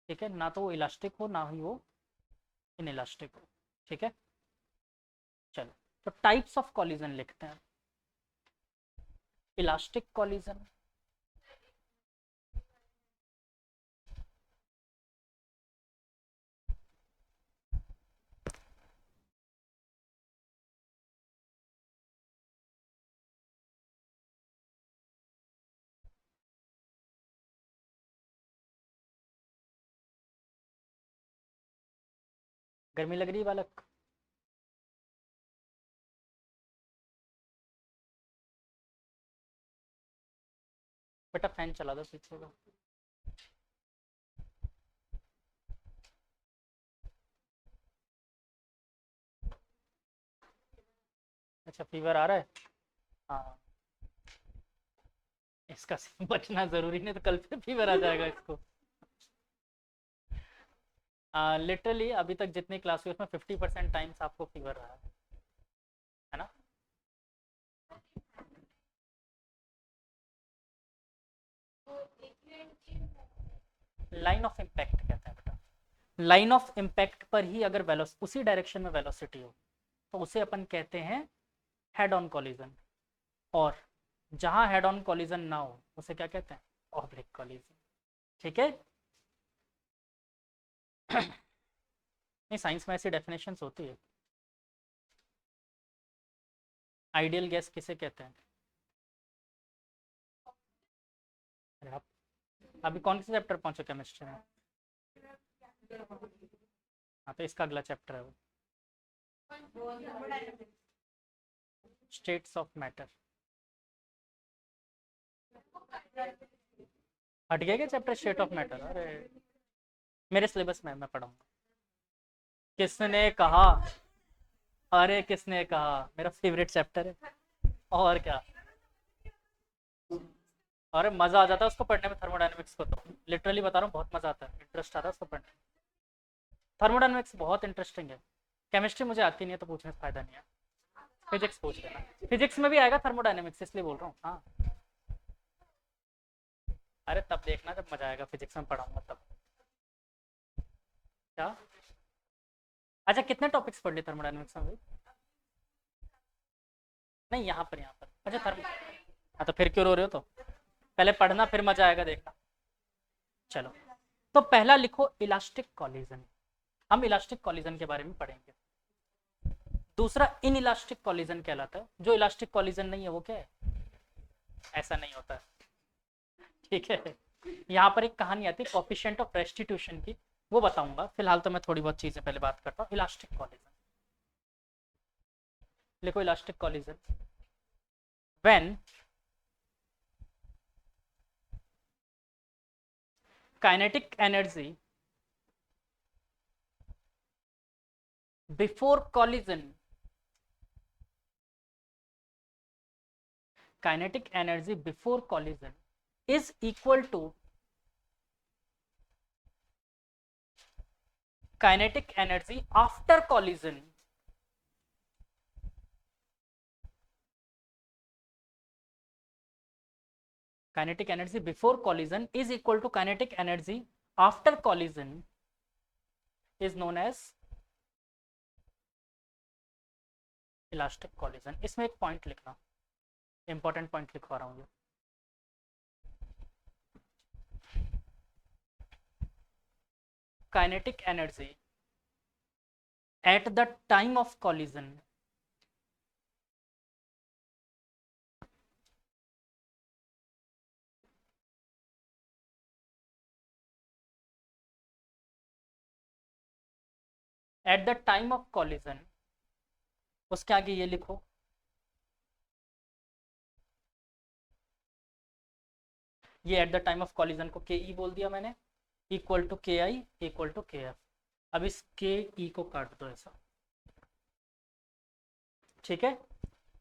ठीक है, ना तो वो इलास्टिक हो ना ही वो इन इलास्टिक हो। ठीक है, चलो तो टाइप्स ऑफ कॉलिजन लिखते हैं। इलास्टिक कॉलिजन, गर्मी लग रही है बालक? बेटा फैन चला दो पीछे का। अच्छा फीवर आ रहा है? हाँ, इसका से बचना जरूरी, नहीं तो कल फिर फीवर आ जाएगा इसको। लिटरली अभी तक जितनी क्लास हुई उसमें 50% टाइम्स आपको फीवर रहा है ना? लाइन ऑफ इम्पैक्ट कहते हैं बेटा। लाइन ऑफ इम्पैक्ट पर ही अगर उसी डायरेक्शन में वेलोसिटी हो तो उसे अपन कहते हैं हेड ऑन कॉलिजन। और जहां हेड ऑन कॉलिजन ना हो उसे क्या कहते हैं, ऑब्लिक कॉलिजन। ठीक है। नहीं, साइंस में ऐसी डेफिनेशंस होती है। आइडियल गैस किसे कहते हैं? अरे आप अभी कौन से चैप्टर पहुंचे केमिस्ट्री में? हाँ तो इसका अगला चैप्टर है वो, स्टेट्स ऑफ मैटर। हट गया क्या चैप्टर स्टेट ऑफ मैटर? अरे मेरे सिलेबस में मैं पढ़ाऊंगा। किसने कहा? अरे किसने कहा, मेरा फेवरेट चैप्टर है। और क्या, अरे मजा आ जाता है उसको पढ़ने में, थर्मोडायनेमिक्स को तो लिटरली बता रहा हूँ, बहुत मजा आता है, इंटरेस्ट आता है उसको पढ़ने में। थर्मोडायनेमिक्स बहुत इंटरेस्टिंग है। केमिस्ट्री मुझे आती नहीं है तो पूछने से फायदा नहीं है, फिजिक्स पूछ लेना। फिजिक्स में भी आएगा थर्मोडायनेमिक्स, इसलिए बोल रहा हूँ। हाँ, अरे तब देखना जब मजा आएगा, फिजिक्स में पढ़ाऊंगा तब। क्या? अच्छा कितने टॉपिक्स पढ़ लिए थर्मोडायनेमिक्स में भाई? नहीं, यहाँ पर अच्छा थर्मो हाँ तो फिर क्यों रो रहे हो? तो पहले पढ़ना फिर मजा आएगा देखना। चलो, तो पहला लिखो इलास्टिक कॉलिजन। हम इलास्टिक कॉलिजन के बारे में पढ़ेंगे। दूसरा इन इलास्टिक कॉलिजन कहलाता है। जो इलास्टिक कॉलिजन नहीं है वो क्या है? ऐसा नहीं होता है, ठीक है। यहाँ पर एक कहानी आती है कोफिशिएंट ऑफ रेस्टिट्यूशन की, वो बताऊंगा। फिलहाल तो मैं थोड़ी बहुत चीजें पहले बात करता हूँ। इलास्टिक कॉलिजन लिखो, elastic collision when kinetic energy before collision, kinetic energy before collision is equal to kinetic energy after collision. Kinetic energy before collision is equal to kinetic energy after collision is known as elastic collision. इसमें एक point लिखना, important point लिखवा रहा हूँ। Kinetic energy at the time of collision at the time of collision, उसके आगे ये लिखो, ये at the time of collision को के ई बोल दिया मैंने, इक्वल टू के आई इक्वल टू के एफ। अब इस के ई को काट दो ऐसा, ठीक है।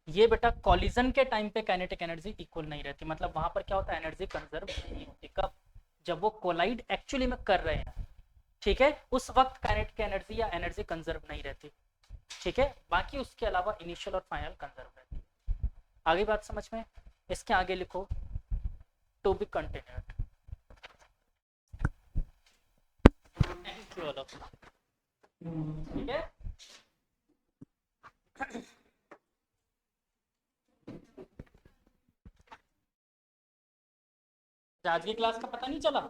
ये बेटा कॉलिजन के टाइम पे काइनेटिक एनर्जी इक्वल नहीं रहती, मतलब वहां पर क्या होता है, एनर्जी कंजर्व नहीं होती। कब? जब वो कोलाइड एक्चुअली में कर रहे हैं, ठीक है, उस वक्त काइनेटिक एनर्जी या एनर्जी कंजर्व नहीं रहती, ठीक है। बाकी उसके अलावा इनिशियल और फाइनल कंजर्व रहती। आगे बात समझ में? इसके आगे लिखो टू बी कंटिन्यूड। ठीक है। आज की क्लास का पता नहीं चला?